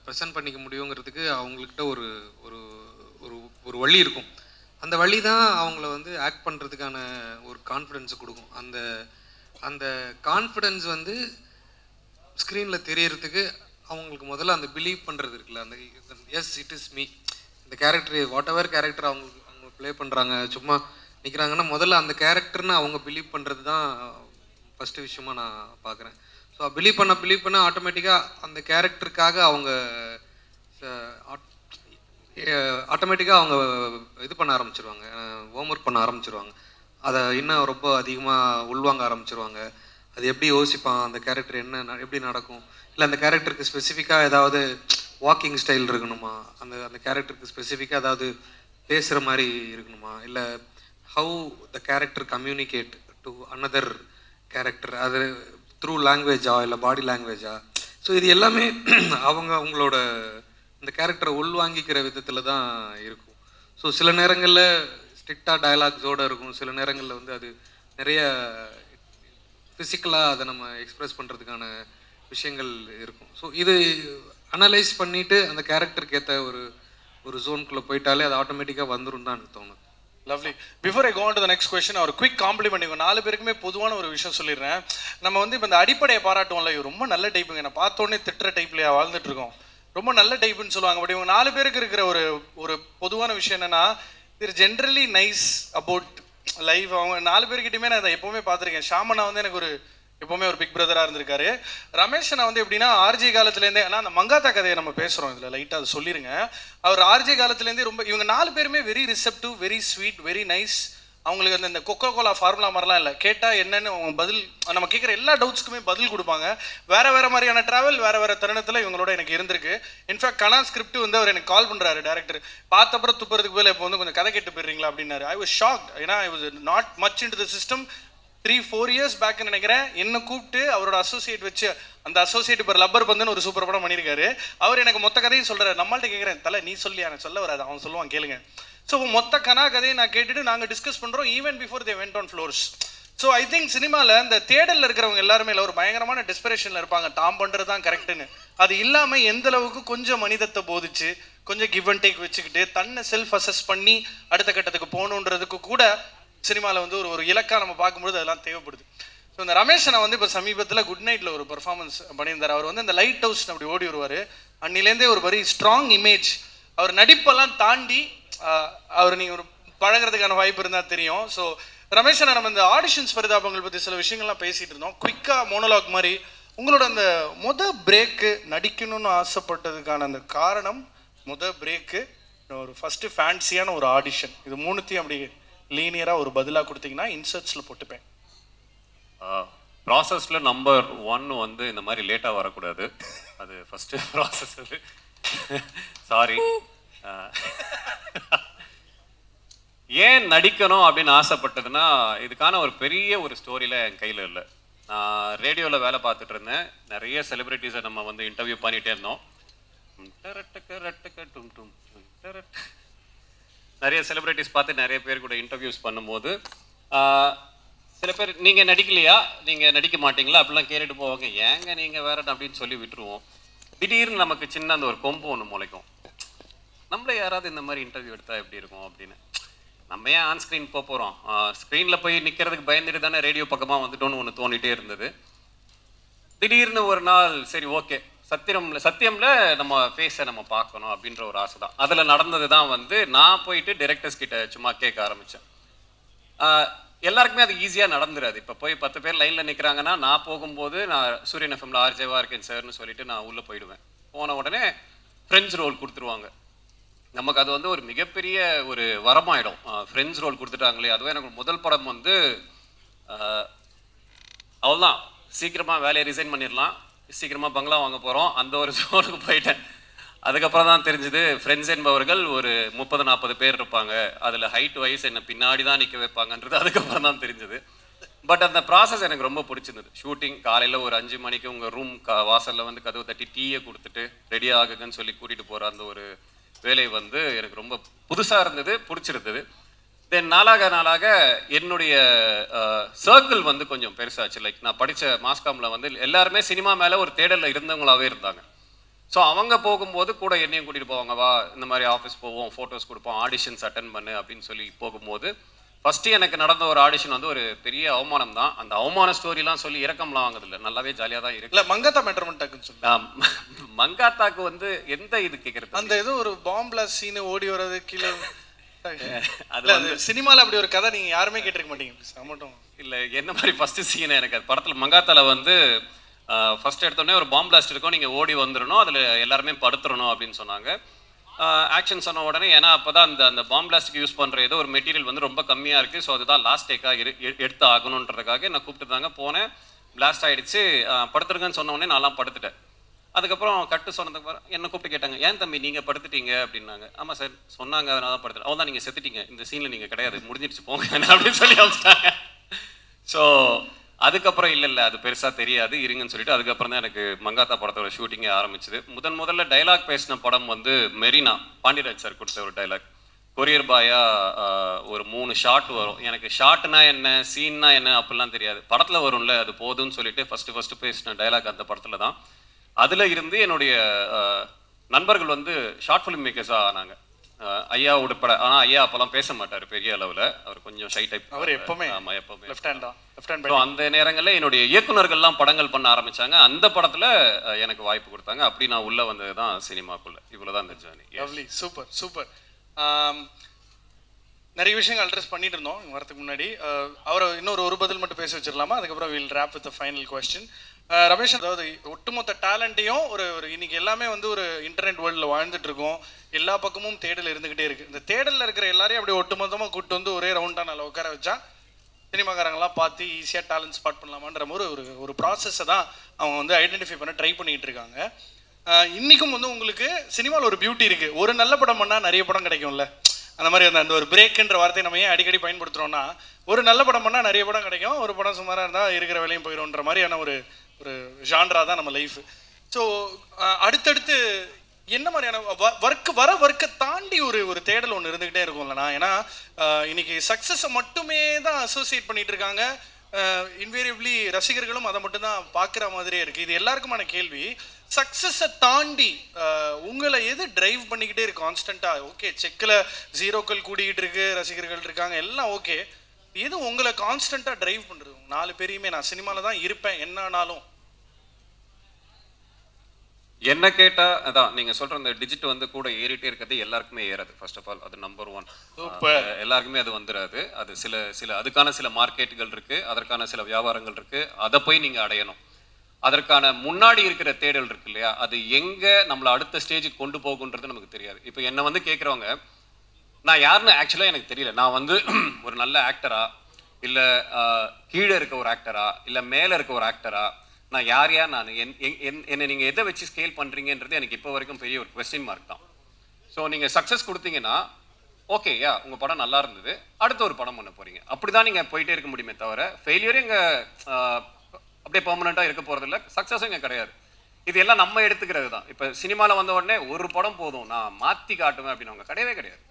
ப்ரெசென்ட் பண்ணிக்க முடியுங்கிறதுக்கு அவங்கக்கிட்ட ஒரு ஒரு ஒரு ஒரு வழி இருக்கும். அந்த வழி தான் அவங்கள வந்து ஆக்ட் பண்ணுறதுக்கான ஒரு கான்ஃபிடென்ஸை கொடுக்கும். அந்த அந்த கான்ஃபிடென்ஸ் வந்து ஸ்க்ரீனில் தெரியறதுக்கு அவங்களுக்கு முதல்ல அந்த பிலீவ் பண்ணுறது இருக்குல்ல, அந்த எஸ் இட் இஸ் மீ, இந்த கேரக்டர் வாட் எவர் கேரக்டர் அவங்க ப்ளே பண்ணுறாங்க, சும்மா நிற்கிறாங்கன்னா முதல்ல அந்த கேரக்டர்னு அவங்க பிலீவ் பண்ணுறது தான் ஃபஸ்ட்டு விஷயமாக நான் பார்க்குறேன். ஸோ பிலீவ் பண்ண ஆட்டோமேட்டிக்காக அந்த கேரக்டருக்காக அவங்க ஆட்டோமேட்டிக்காக அவங்க இது பண்ண ஆரம்பிச்சிருவாங்க, ஹோம்ஒர்க் பண்ண ஆரம்பிச்சிருவாங்க. அதை இன்னும் ரொம்ப அதிகமாக உள்வாங்க ஆரம்பிச்சிருவாங்க. அது எப்படி யோசிப்பான், அந்த கேரக்டர் என்ன எப்படி நடக்கும், இல்லை அந்த கேரக்டருக்கு ஸ்பெசிஃபிக்காக ஏதாவது வாக்கிங் ஸ்டைல் இருக்கணுமா, அந்த அந்த கேரக்டருக்கு ஸ்பெசிஃபிக்காக ஏதாவது பேசுகிற மாதிரி இருக்கணுமா, இல்லை how the character communicate to another character, அது த்ரூ லாங்குவேஜா இல்லை பாடி லாங்குவேஜா. ஸோ இது எல்லாமே அவங்களோட இந்த கேரக்டரை உள்வாங்கிக்கிற விதத்தில் தான் இருக்கும். ஸோ சில நேரங்களில் ஸ்ட்ரிக்டாக டயலாக்ஸோடு இருக்கும், சில நேரங்களில் வந்து அது நிறைய ஃபிசிக்கலாக அதை நம்ம எக்ஸ்ப்ரெஸ் பண்ணுறதுக்கான விஷயங்கள் இருக்கும். ஸோ இது அனலைஸ் பண்ணிவிட்டு அந்த கேரக்டருக்கு ஏற்ற ஒரு ஜோனுக்குள்ளே போயிட்டாலே அது ஆட்டோமேட்டிக்காக வந்துடும் தான் எனக்கு தோணுது. Lovely. Before I go on to the next question, ஒரு குவிக் காம்ப்ளிமெண்ட். இவங்க 4 பேருக்குமே பொதுவான ஒரு விஷயம் சொல்லிடுறேன். நம்ம வந்து இப்போ இந்த அடிப்படையை பாராட்டுவோம்ல, இவங்க ரொம்ப நல்ல டைப்புங்க, நான் பார்த்தோன்னே திட்டுற டைப்லையா வாழ்ந்துட்டு இருக்கோம், ரொம்ப நல்ல டைப்புன்னு சொல்லுவாங்க. பட் இவங்க 4 பேருக்கு இருக்கிற ஒரு பொதுவான விஷயம் என்னன்னா, இது ஜென்ரலி நைஸ் அபவுட் லைஃப். அவங்க 4 பேருக்கிட்டையுமே நான் அதை எப்போவுமே பார்த்துருக்கேன். ஷாமனா வந்து எனக்கு எப்போவுமே ஒரு பிக் பிரதராக இருந்திருக்காரு. ரமேஷ் நான் வந்து எப்படின்னா ஆர்ஜி காலத்துலேருந்தே, ஆனால் அந்த மங்காத்தா கதையை நம்ம பேசுகிறோம் இதில் லைட்டாக அதை சொல்லிடுங்க. அவர் ஆர்ஜி காலத்துலேருந்தே ரொம்ப, இவங்க 4 பேருமே very receptive, very sweet, very nice. அவங்களுக்கு அந்த கொக்கோ கோலா ஃபார்முலா மாதிரிலாம் இல்லை, கேட்டால் என்னென்னு அவங்க பதில், நம்ம கேட்குற எல்லா டவுட்ஸ்க்குமே பதில் கொடுப்பாங்க. வேறு மாதிரியான ட்ராவல் வேறு தருணத்தில் இவங்களோட எனக்கு இருந்திருக்கு. இன்ஃபேக்ட் கனா ஸ்கிரிப்ட் வந்து அவர் எனக்கு கால் பண்ணுறாரு டேரக்டர், பார்த்தப்பறம் துப்புறதுக்கு போல இப்போ வந்து கொஞ்சம் கதை கேட்டு போயிடுறீங்களா அப்படின்னாரு. I was shocked. ஏன்னா I was not much into the system. 3-4 years back நினைக்கிறேன், என்னை கூப்பிட்டு அவரோட அசோசியேட் வச்சு, அந்த அசோசியேட் இப்போ லப்பர் பந்துன்னு ஒரு சூப்பர் படம் பண்ணியிருக்காரு. அவர் எனக்கு மொத்த கதையும் சொல்கிறார். நம்மள்ட்ட கேட்குறேன், தலை நீ சொல்லி எனக்கு சொல்ல வராது, அவன் சொல்லுவான் கேளுங்க. ஸோ மொத்த கனா கதையை நான் கேட்டுட்டு நாங்கள் டிஸ்கஸ் பண்ணுறோம் even before they went on floors. So I think சினிமாவில் இந்த தேடலில் இருக்கிறவங்க எல்லாருமே ஒரு பயங்கரமான டெஸ்பரேஷனில் இருப்பாங்க, தாம் பண்ணுறது தான் கரெக்டுன்னு. அது இல்லாமல் எந்த அளவுக்கு கொஞ்சம் மனிதத்தை போதிச்சு, கொஞ்சம் கிவ் அண்ட் டேக் வச்சுக்கிட்டு தன்னை செல்ஃப் அசஸ் பண்ணி அடுத்த கட்டத்துக்கு போகணுன்றதுக்கு கூட சினிமாவில் வந்து ஒரு இலக்கா நம்ம பார்க்கும்போது அதெல்லாம் தேவைப்படுது. ஸோ இந்த ரமேஷ் நான் வந்து இப்போ சமீபத்தில் குட் நைட்டில் ஒரு பெர்ஃபார்மன்ஸ் பண்ணியிருந்தார். அவர் வந்து இந்த லைட் ஹவுஸ் அப்படி ஓடி வருவார். அன்னிலேருந்தே ஒரு வெரி ஸ்ட்ராங் இமேஜ். அவர் நடிப்பெல்லாம் தாண்டி அவர் நீங்கள் ஒரு பழகிறதுக்கான வாய்ப்பு இருந்தால் தெரியும். ஸோ ரமேஷ் அண்ணா, நம்ம இந்த ஆடிஷன்ஸ் பரிதாபங்கள் பற்றி சில விஷயங்கள்லாம் பேசிகிட்டு இருந்தோம். குயிக்காக மோனோலாக் மாதிரி உங்களோட அந்த பிரேக்கு நடிக்கணும்னு ஆசைப்பட்டதுக்கான அந்த காரணம், பிரேக்கு, ஒரு ஃபஸ்ட்டு ஃபேன்சியான ஒரு ஆடிஷன், இது மூணுத்தையும் அப்படி லீனியராக ஒரு பதிலாக கொடுத்தீங்கன்னா இன்சர்ட்ஸில் போட்டுப்பேன். ப்ராசஸில் நம்பர் 1 வந்து இந்த மாதிரி லேட்டாக வரக்கூடாது. அது ஃபஸ்ட்டு ப்ராசஸ். சாரி. ஏன் நடிக்கணும் அப்படின்னு ஆசைப்பட்டதுன்னா, இதுக்கான ஒரு பெரிய ஒரு ஸ்டோரியில் என் கையில் இல்லை. நான் ரேடியோவில் வேலை பார்த்துட்டு இருந்தேன். நிறைய செலிப்ரிட்டிஸை நம்ம வந்து இன்டர்வியூ பண்ணிகிட்டே இருந்தோம். நிறைய செலிப்ரிட்டிஸ் பார்த்து நிறைய பேர் கூட இன்டர்வியூஸ் பண்ணும்போது சில பேர் நீங்கள் நடிக்கலையா, நீங்கள் நடிக்க மாட்டீங்களா அப்படிலாம் கேட்டுட்டு போவாங்க. ஏங்க நீங்கள் வேற அப்படின்னு சொல்லி விட்டுருவோம். திடீர்னு நமக்கு சின்ன அந்த ஒரு கொம்பு ஒன்று முளைக்கும். நம்மளே யாராவது இந்த மாதிரி இன்டர்வியூ எடுத்தால் எப்படி இருக்கும் அப்படின்னு. நம்ம ஏன் ஆன் ஸ்க்ரீன் போகிறோம், ஸ்க்ரீனில் போய் நிற்கிறதுக்கு பயந்துட்டு தானே ரேடியோ பக்கமாக வந்துட்டோன்னு ஒன்று தோணிகிட்டே இருந்தது. திடீர்னு ஒரு நாள் சரி ஓகே, சத்தியம்ல நம்ம ஃபேஸை நம்ம பார்க்கணும் அப்படின்ற ஒரு ஆசை தான். அதில் நடந்தது தான் வந்து நான் போயிட்டு டைரக்டர்ஸ் கிட்ட சும்மா கேட்க ஆரம்பித்தேன். எல்லாருக்குமே அது ஈஸியாக நடந்துடாது. இப்போ போய் 10 பேர் லைனில் நிற்கிறாங்கன்னா, நான் போகும்போது நான் சூரியன் எஃப்எம்ல ஆர்ஜேவாக இருக்கேன் சார்னு சொல்லிட்டு நான் உள்ளே போயிடுவேன். போன உடனே ஃப்ரெண்ட்ஸ் ரோல் கொடுத்துருவாங்க. நமக்கு அது வந்து ஒரு மிகப்பெரிய ஒரு வரமாயிடும். ஃப்ரெண்ட்ஸ் ரோல் கொடுத்துட்டாங்களே, அதுவே எனக்கு முதல் படம் வந்து அவ்வளோதான், சீக்கிரமாக வேலையை ரிசைன் பண்ணிடலாம், சீக்கிரமாக பங்களா வாங்க போகிறோம், அந்த ஒரு ஜோனுக்கு போயிட்டேன். அதுக்கப்புறம் தான் தெரிஞ்சுது, ஃப்ரெண்ட்ஸ் என்பவர்கள் ஒரு 30-40 பேர் இருப்பாங்க, அதில் ஹைட் வைஸ் என்னை பின்னாடி தான் நிற்க வைப்பாங்கன்றது அதுக்கப்புறம் தான் தெரிஞ்சுது. பட் அந்த ப்ராசஸ் எனக்கு ரொம்ப பிடிச்சிருந்தது. ஷூட்டிங் காலையில் ஒரு 5 மணிக்கு உங்கள் ரூம் வாசலில் வந்து கதவு தட்டி டீயை கொடுத்துட்டு ரெடி ஆகுங்கன்னு சொல்லி கூட்டிகிட்டு போகிற அந்த ஒரு வேலை வந்து எனக்கு ரொம்ப புதுசாக இருந்தது, பிடிச்சிருந்தது. தென் நாளாக என்னுடைய சர்க்கிள் வந்து கொஞ்சம் பெருசாச்சு. லைக் நான் படித்த மாஸ்காமில் வந்து எல்லாருமே சினிமா மேலே ஒரு தேடலில் இருந்தவங்களாகவே இருந்தாங்க. ஸோ அவங்க போகும்போது கூட என்னையும் கூட்டிகிட்டு போவாங்க, வா இந்த மாதிரி ஆஃபீஸ் போவோம், ஃபோட்டோஸ் கொடுப்போம், ஆடிஷன்ஸ் அட்டன் பண்ணு அப்படின்னு சொல்லி போகும்போது ஃபஸ்ட்டு எனக்கு நடந்த ஒரு ஆடிஷன் வந்து ஒரு பெரிய அவமானம் தான். அந்த அவமான ஸ்டோரிலாம் சொல்லி இறக்கம்லாம் வாங்குதில்ல, நல்லாவே ஜாலியாக தான் இருக்கு. இல்லை மங்காத்தா மெட்ரமெண்ட்டாக்குன்னு சொல்லி மங்காத்தாக்கு வந்து எந்த இது கேட்குறது, அந்த ஏதோ ஒரு பாம்பில் சீனு ஓடி வர்றது கீழே அது சினிமாவில் அப்படி ஒரு கதை நீங்கள் யாருமே கேட்டிருக்க மாட்டீங்க மட்டும் இல்லை. என்ன மாதிரி ஃபஸ்ட்டு சீனை எனக்கு அது படத்தில் மங்காத்தால வந்து ஃபஸ்ட் எடுத்தோடனே ஒரு பாம்பு பிளாஸ்ட் இருக்கும், நீங்கள் ஓடி வந்துடணும், அதில் எல்லாருமே படுத்துடணும் அப்படின்னு சொன்னாங்க. ஆக்ஷன் சொன்ன உடனே, ஏன்னா அப்போ தான் அந்த பாம்பு பிளாஸ்ட்டுக்கு யூஸ் பண்ணுற ஏதோ ஒரு மெட்டீரியல் வந்து ரொம்ப கம்மியாக இருக்குது, ஸோ அதுதான் லாஸ்ட் டேக்காக எடுத்து ஆகணுன்றதுக்காக என்ன கூப்பிட்டுருந்தாங்க. போனேன், பிளாஸ்ட் ஆகிடுச்சு, படுத்துருங்கன்னு சொன்ன உடனே நான்லாம் படுத்துட்டேன். அதுக்கப்புறம் கட்டு சொன்னதுக்கு என்ன கூப்பிட்டு கேட்டாங்க, ஏன் தம்பி நீங்கள் படுத்துட்டீங்க அப்படின்னாங்க. ஆமாம் சார் சொன்னாங்க, அதனால தான் படுத்துட்டேன். அவன் தான் நீங்கள் செத்துட்டீங்க, இந்த சீனில் நீங்கள் கிடையாது, முடிஞ்சிடுச்சு போங்க அப்படின்னு சொல்லி வச்சுட்டாங்க. ஸோ அதுக்கப்புறம் இல்லை அது பெருசாக தெரியாது இருங்கன்னு சொல்லிட்டு அதுக்கப்புறம் தான் எனக்கு மங்காத்தா படத்தோட ஷூட்டிங்கே ஆரம்பிச்சுது. முதல்ல டைலாக் பேசின படம் வந்து மெரினா, பாண்டியராஜ் சார் கொடுத்த ஒரு டைலாக். கொரியர் பாயா ஒரு 3 ஷாட் வரும். எனக்கு ஷார்ட்னா என்ன, சீன்னா என்ன அப்படிலாம் தெரியாது, படத்தில் வரும்ல அது போதும்னு சொல்லிட்டு ஃபஸ்ட்டு பேசின டைலாக் அந்த படத்தில் தான். அதில் இருந்து என்னுடைய நண்பர்கள் வந்து ஷார்ட் ஃபிலிம் மேக்கர்ஸாக ஆனாங்க. ஐயா உட்பட. ஆனால் ஐயா அப்போல்லாம் பேச மாட்டார் பெரிய அளவில், அவர் கொஞ்சம் ஷை டைப். அவர் எப்பவுமே ஆமாம் எப்பவுமே லெஃப்ட் ஹேண்ட். அந்த நேரங்களில் என்னுடைய இயக்குநர்கள்லாம் படங்கள் பண்ண ஆரம்பித்தாங்க. அந்த படத்தில் எனக்கு வாய்ப்பு கொடுத்தாங்க. அப்படி நான் உள்ளே வந்தது தான் சினிமாக்குள்ளே. இவ்வளோ தான் இந்த ஜேர்னி. Lovely, super. நிறைய விஷயங்கள் அட்ரஸ் பண்ணிட்டு இருந்தோம் வரதுக்கு முன்னாடி. அவரை ஒரு பதில் மட்டும் பேச வச்சிடலாமா, அதுக்கப்புறம் will wrap with final question. Ramesh, அதாவது ஒட்டுமொத்த டேலண்ட்டையும் ஒரு இன்னைக்கு எல்லாமே வந்து ஒரு இன்டர்நெட் வேர்ல்டில் வாழ்ந்துட்டு இருக்கோம், எல்லா பக்கமும் தேடல் இருந்துகிட்டே இருக்கு. இந்த தேடலில் இருக்கிற எல்லாரையும் அப்படியே ஒட்டுமொத்தமாக கூப்பிட்டு வந்து ஒரே ரவுண்டாக நல்லா உட்கார வச்சா சினிமாக்காரங்களாம் பார்த்து ஈஸியாக டேலண்ட் ஸ்பாட் பண்ணலாமான்ற ஒரு ப்ராசஸை தான் அவங்க வந்து ஐடென்டிஃபை பண்ண ட்ரை பண்ணிகிட்டு இருக்காங்க. இன்றைக்கும் வந்து உங்களுக்கு சினிமாவில் ஒரு பியூட்டி இருக்குது, ஒரு நல்ல படம் பண்ணால் நிறைய படம் கிடைக்கும்ல, அந்த மாதிரி அந்த ஒரு பிரேக்குன்ற வார்த்தையை நம்ம ஏன் அடிக்கடி பயன்படுத்துகிறோன்னா, ஒரு நல்ல படம் பண்ணால் நிறைய படம் கிடைக்கும், ஒரு படம் சுமாராக இருந்தால் இருக்கிற வேலையும் போயிடும்ன்ற மாதிரியான ஒரு ஜான்ரா தான் நம்ம லைஃப். ஸோ அடுத்தடுத்து என்ன மாதிரியான ஒர்க்கை தாண்டி ஒரு தேடல் ஒன்று இருந்துக்கிட்டே இருக்கும் இல்லைனா? ஏன்னா இன்னைக்கு சக்ஸஸை மட்டுமே தான் அசோசியேட் பண்ணிட்டு இருக்காங்க. இன்வேரியபிளி ரசிகர்களும் அதை மட்டும்தான் பார்க்குற மாதிரியே இருக்குது. இது எல்லாருக்குமான கேள்வி. சக்ஸஸை தாண்டி உங்களை எது டிரைவ் பண்ணிக்கிட்டே இருக்கு கான்ஸ்டண்ட்டாக? ஓகே, செக்கில் 0க்கள் கூடிக்கிட்டு இருக்கு, ரசிகர்கள் இருக்காங்க, எல்லாம் ஓகே. எது உங்களை கான்ஸ்டண்ட்டாக டிரைவ் பண்ணுறது? 4 பேரையுமே நான் சினிமாவில் தான் இருப்பேன் என்னன்னாலும். என்ன கேட்டால் அதான் நீங்கள் சொல்கிற அந்த டிஜிட் வந்து கூட ஏறிட்டே இருக்கிறது எல்லாருக்குமே ஏறாது. ஃபர்ஸ்ட் ஆஃப் ஆல் அது நம்பர் 1. எல்லாருக்குமே அது வந்துடாது. அது சில அதுக்கான சில மார்க்கெட்டுகள் இருக்குது, அதற்கான சில வியாபாரங்கள் இருக்குது, அதை போய் நீங்கள் அடையணும். அதற்கான முன்னாடி இருக்கிற தேடல் இருக்கு இல்லையா, அது எங்கே நம்மளை அடுத்த ஸ்டேஜுக்கு கொண்டு போகுன்றது நமக்கு தெரியாது. இப்போ என்னை வந்து கேட்குறவங்க நான் யாருன்னு ஆக்சுவலாக எனக்கு தெரியல. நான் வந்து ஒரு நல்ல ஆக்டரா, இல்லை கீழே இருக்க ஒரு ஆக்டரா, இல்லை மேலே இருக்க ஒரு ஆக்டரா, நான் நான் என்னை நீங்கள் எதை வச்சு ஸ்கேல் பண்ணுறீங்கன்றது எனக்கு இப்போ வரைக்கும் பெரிய ஒரு கொஸ்டின் மார்க் தான். ஸோ நீங்கள் சக்ஸஸ் கொடுத்தீங்கன்னா ஓகே, உங்கள் படம் நல்லா இருந்தது, அடுத்த ஒரு படம் பண்ண போகிறீங்க, அப்படி தான் நீங்கள் போயிட்டே இருக்க முடியுமே தவிர ஃபெயிலியரும் இங்கே அப்படியே பெர்மனெண்ட்டாக இருக்க போகிறதில்ல, சக்ஸஸும் இங்கே கிடையாது. இது எல்லாம் நம்ம எடுத்துக்கிறது தான். இப்போ சினிமாவில் வந்த உடனே ஒரு படம் போதும் நான் மாற்றி காட்டுவேன் அப்படின்னு அவங்க கிடையவே கிடையாது.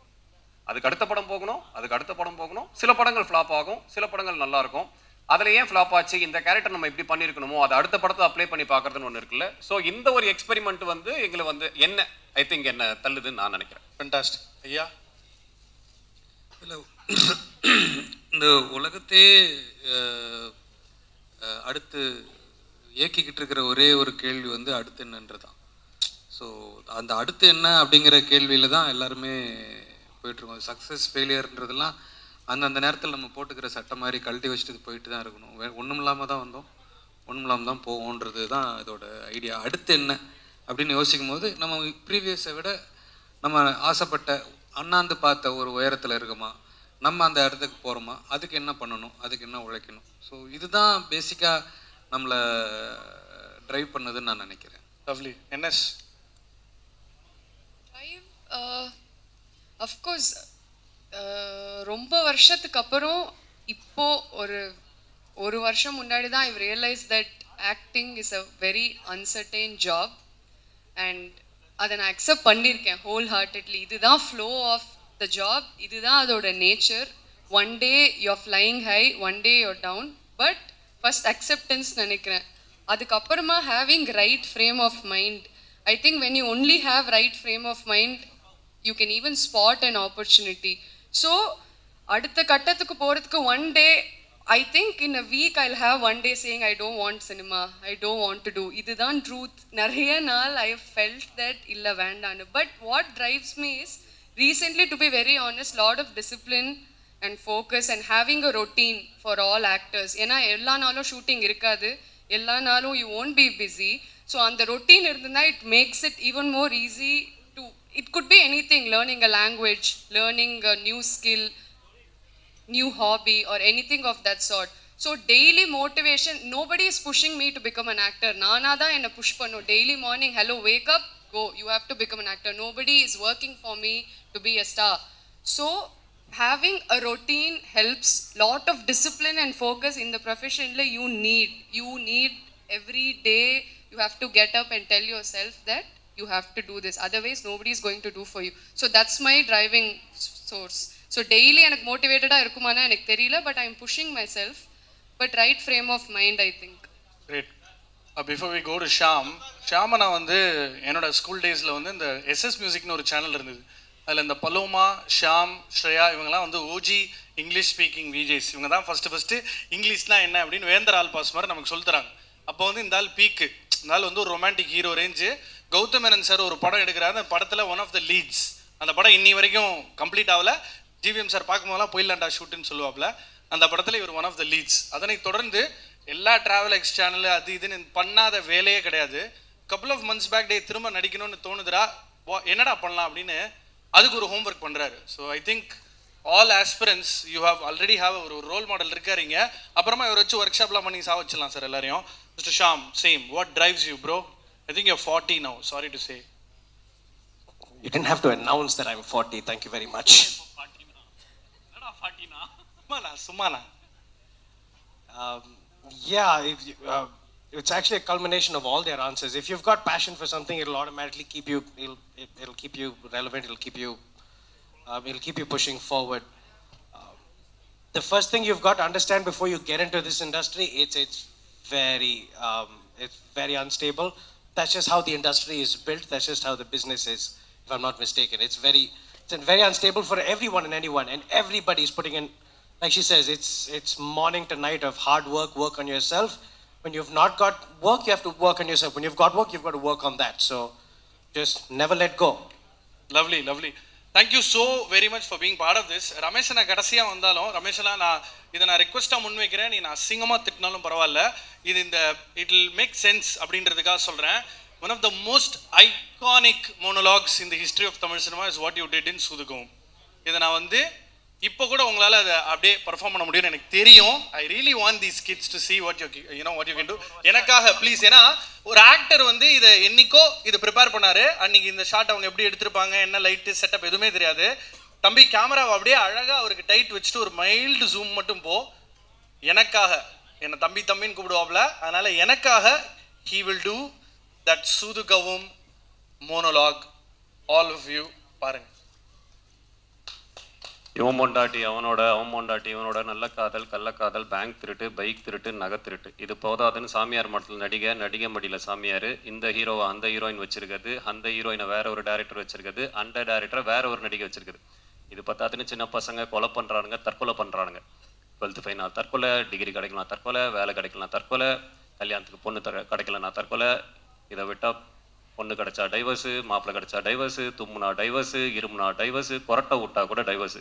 அதுக்கு அடுத்த படம் போகணும், அதுக்கு அடுத்த படம் போகணும். சில படங்கள் ஃப்ளாப் ஆகும், சில படங்கள் நல்லா இருக்கும். அதில் ஏன் ஃப்ளாப் ஆச்சு, இந்த கேரக்டர் நம்ம இப்படி பண்ணியிருக்கணுமோ அதை அடுத்த படத்தை அப்ளை பண்ணி பார்க்கறதுன்னு ஒன்று இருக்குல்ல. ஸோ இந்த ஒரு எக்ஸ்பெரிமெண்ட் வந்து எங்களை வந்து என்ன ஐ திங்க் என்ன தள்ளுதுன்னு நான் நினைக்கிறேன். ஃபென்டாஸ்டிக். ஐயா, இல்லை இந்த உலகத்தையே அடுத்து இயக்கிக்கிட்டு இருக்கிற ஒரே ஒரு கேள்வி வந்து அடுத்து என்னன்றதான். ஸோ அந்த அடுத்து என்ன அப்படிங்கிற கேள்வியில் தான் எல்லாருமே போயிட்டுருக்கோம். சக்ஸஸ் ஃபெயிலியர்ன்றதெல்லாம் அந்த நேரத்தில் நம்ம போட்டுக்கிற சட்டம் மாதிரி கழட்டி வச்சுட்டு போயிட்டு தான் இருக்கணும். ஒன்றும் இல்லாமல் தான் வந்தோம், ஒன்றும் இல்லாமல் தான் போவோன்றது தான் இதோட ஐடியா. அடுத்து என்ன அப்படின்னு யோசிக்கும் போது நம்ம ப்ரீவியஸை விட நம்ம ஆசைப்பட்ட அண்ணாந்து பார்த்த ஒரு உயரத்தில் இருக்கோமா, நம்ம அந்த இடத்துக்கு போகிறோமா, அதுக்கு என்ன பண்ணணும், அதுக்கு என்ன உழைக்கணும். ஸோ இதுதான் பேசிக்காக நம்மளை ட்ரைவ் பண்ணுதுன்னு நான் நினைக்கிறேன். லவ்லி. என்எஸ் அஃப்கோர்ஸ் ரொம்ப வருஷத்துக்கு அப்புறம் இப்போ ஒரு வருஷம் முன்னாடி தான் I realise that acting is a very uncertain job and அதை நான் அக்செப்ட் பண்ணியிருக்கேன் ஹோல் ஹார்ட்டட்லி. இதுதான் ஃப்ளோ ஆஃப் த ஜாப், இதுதான் அதோட nature. One day you're flying high, one day you're down, but first acceptance நினைக்கிறேன். அதுக்கப்புறமா having right frame of mind. I think when you only have right frame of mind you can even spot an opportunity. So அடுத்த கட்டத்துக்கு போகிறதுக்கு one day I think in a week I have one day saying I don't want cinema, I don't want to do. இதுதான் truth. நிறைய நாள் I felt that இல்லை வேண்டான்னு. But what drives me is recently to be very honest lot of discipline and focus and having a routine for all actors. ஏன்னா எல்லா நாளும் shooting இருக்காது, எல்லா நாளும் you won't be busy. So அந்த routine இருந்ததுன்னா it makes it even more easy. It could be anything, learning a language, learning a new skill, new hobby or anything of that sort. So daily motivation, nobody is pushing me to become an actor. Nana da enna push pannu. Daily morning, hello, wake up, go, you have to become an actor. Nobody is working for me to be a star. So having a routine helps. Lot of discipline and focus in the profession you need every day. You have to get up and tell yourself that you have to do this, otherwise nobody is going to do for you. So that's my driving source. So daily enak motivated ah irukumana enak theriyala, but I am pushing myself, but right frame of mind I think. Great. Before we go to ஷாமனா வந்து என்னோட school டேஸில் வந்து இந்த SS மியூசிக்னு ஒரு channel இருந்தது. அதில் இந்த பலோமா, ஷாம், ஸ்ரேயா இவங்கெல்லாம் வந்து ஓஜி இங்கிலீஷ் ஸ்பீக்கிங் விஜேஸ். இவங்க தான் ஃபஸ்ட்டு இங்கிலீஷ்லாம் என்ன அப்படின்னு வேந்தர் ஆல் பாஸ் மாதிரி நமக்கு சொல்லித்தராங்க. அப்போ வந்து இந்த ஆள் பீக்கு, இந்த ஆள் வந்து ஒரு romantic hero range. Gautham Menon sir ஒரு படம் எடுக்கிறாரு, அந்த படத்தில் ஒன் ஆஃப் த லீட்ஸ். அந்த படம் இன்னி வரைக்கும் கம்ப்ளீட் ஆகல. ஜிவிஎம் சார் பார்க்கும்போதெல்லாம் போயிடலாண்டா ஷூட்டுன்னு சொல்லுவாப்புல. அந்த படத்தில் இவர் ஒன் ஆஃப் த லீட்ஸ். அதனை தொடர்ந்து எல்லா ட்ராவல் எக்ஸ் சேனல் அது இதுன்னு பண்ணாத வேலையே கிடையாது. கப்புள் ஆஃப் மந்த்ஸ் பேக் திரும்ப நடிக்கணும்னு தோணுதுரா, என்னடா பண்ணலாம் அப்படின்னு அதுக்கு ஒரு ஹோம்ஒர்க் பண்ணுறாரு. So I think all aspirants you have already have ஒரு ரோல் மாடல் இருக்காருங்க. அப்புறமா இவர் வச்சு ஒர்க் ஷாப்லாம் பண்ணி வச்சிடலாம் சார் எல்லாரையும். Mister Shaam, Sam, what drives you bro? I think you're 40 now, sorry to say. You didn't have to announce that I'm 40, thank you very much. Sumana. Yeah, it's actually a culmination of all their answers. If you've got passion for something, it'll automatically keep you, it'll keep you relevant, it'll keep you pushing forward. The first thing you've got to understand before you get into this industry, it's very unstable. That's just how the industry is built. That's just how the business is, if I'm not mistaken. It's very unstable for everyone and anyone, and everybody is putting in, like she says, it's morning to night of hard work on yourself, when you've not got work, you have to work on yourself. When you've got work, you've got to work on that. So just never let go. Lovely lovely. Thank you so very much for being part of this. Ramesh நான் கடைசியாக வந்தாலும் ரமேஷெல்லாம் நான் ரெக்வஸ்ட்டாக முன்வைக்கிறேன். நீ நான் அசிங்கமாக திட்டினாலும் பரவாயில்ல, இது இந்த இட் வில் மேக் சென்ஸ் அப்படின்றதுக்காக சொல்கிறேன். One of the most iconic monologues in the history of Tamil cinema is what you did in சூதுகவும். இதை நான் வந்து இப்போ கூட உங்களால் அதை அப்படியே பர்ஃபார்ம் பண்ண முடியும்னு எனக்கு தெரியும். I really want these kids to see what you what you can do. எனக்காக ப்ளீஸ். ஏன்னா ஒரு ஆக்டர் வந்து இதை என்னைக்கோ இது ப்ரிப்பேர் பண்ணாரு, அன்னைக்கு இந்த ஷாட் அவங்க எப்படி எடுத்திருப்பாங்க, என்ன லைட்டு செட்டப் எதுவுமே தெரியாது. தம்பி கேமராவை அப்படியே அழகாக அவருக்கு டைட் வச்சுட்டு ஒரு மைல்டு ஜூம் மட்டும் போ. எனக்காக என்னை தம்பின்னு கூப்பிடுவாப்ல, அதனால எனக்காக he will do that சூதுகவும் monologue. all of you பாருங்க. இவன் பொண்டாட்டி அவனோட, அவன் பொண்டாட்டி இவனோட, நல்ல காதல் கள்ளக்காதல், பேங்க் திருட்டு, பைக் திருட்டு, நகை திருட்டு. இது போதாதுன்னு சாமியார் மடத்தில் நடிகை மடியில் சாமியார், இந்த ஹீரோவை அந்த ஹீரோயின் வச்சிருக்கிறது, அந்த ஹீரோயினை வேற ஒரு டேரக்டர் வச்சிருக்கிறது, அந்த டேரக்டரை வேற ஒரு நடிகை வச்சிருக்குது. இது பத்தாதுன்னு சின்ன பசங்க கொலை பண்ணுறானுங்க, தற்கொலை பண்ணுறானுங்க. 12th ஃபைனல் தற்கொலை, டிகிரி கிடைக்கலாம் தற்கொலை, வேலை கிடைக்கலாம் தற்கொலை, கல்யாணத்துக்கு பொண்ணு கிடைக்கலன்னா தற்கொலை. இதை விட்டால் பொண்ணு கிடைச்சா டைவர்ஸு, மாப்பிள்ளை கிடைச்சா டைவர்ஸு, தும்முனா டைவர்ஸு, இருமுனா டைவர்ஸு, கொரட்டை விட்டா கூட டைவர்ஸு.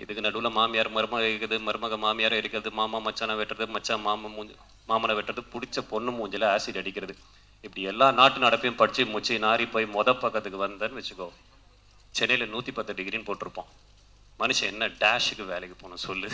இதுக்கு நடுவில் மாமியார் மருமக இருக்குது, மருமக மாமியார் இருக்கிறது, மாமா மச்சானை வெட்டுறது, மச்சான் மாமனை வெட்டுறது, பிடிச்ச பொண்ணு மூஞ்சில் ஆசிட் அடிக்கிறது. இப்படி எல்லா நாட்டு நடப்பையும் படித்து முச்சி நாரி போய் பக்கத்துக்கு வந்தேன்னு வச்சுக்கோ, சென்னையில் 110 டிகிரின்னு போட்டிருப்போம். மனுஷன் என்ன டேஷுக்கு வேலைக்கு போகணும் சொல்லு.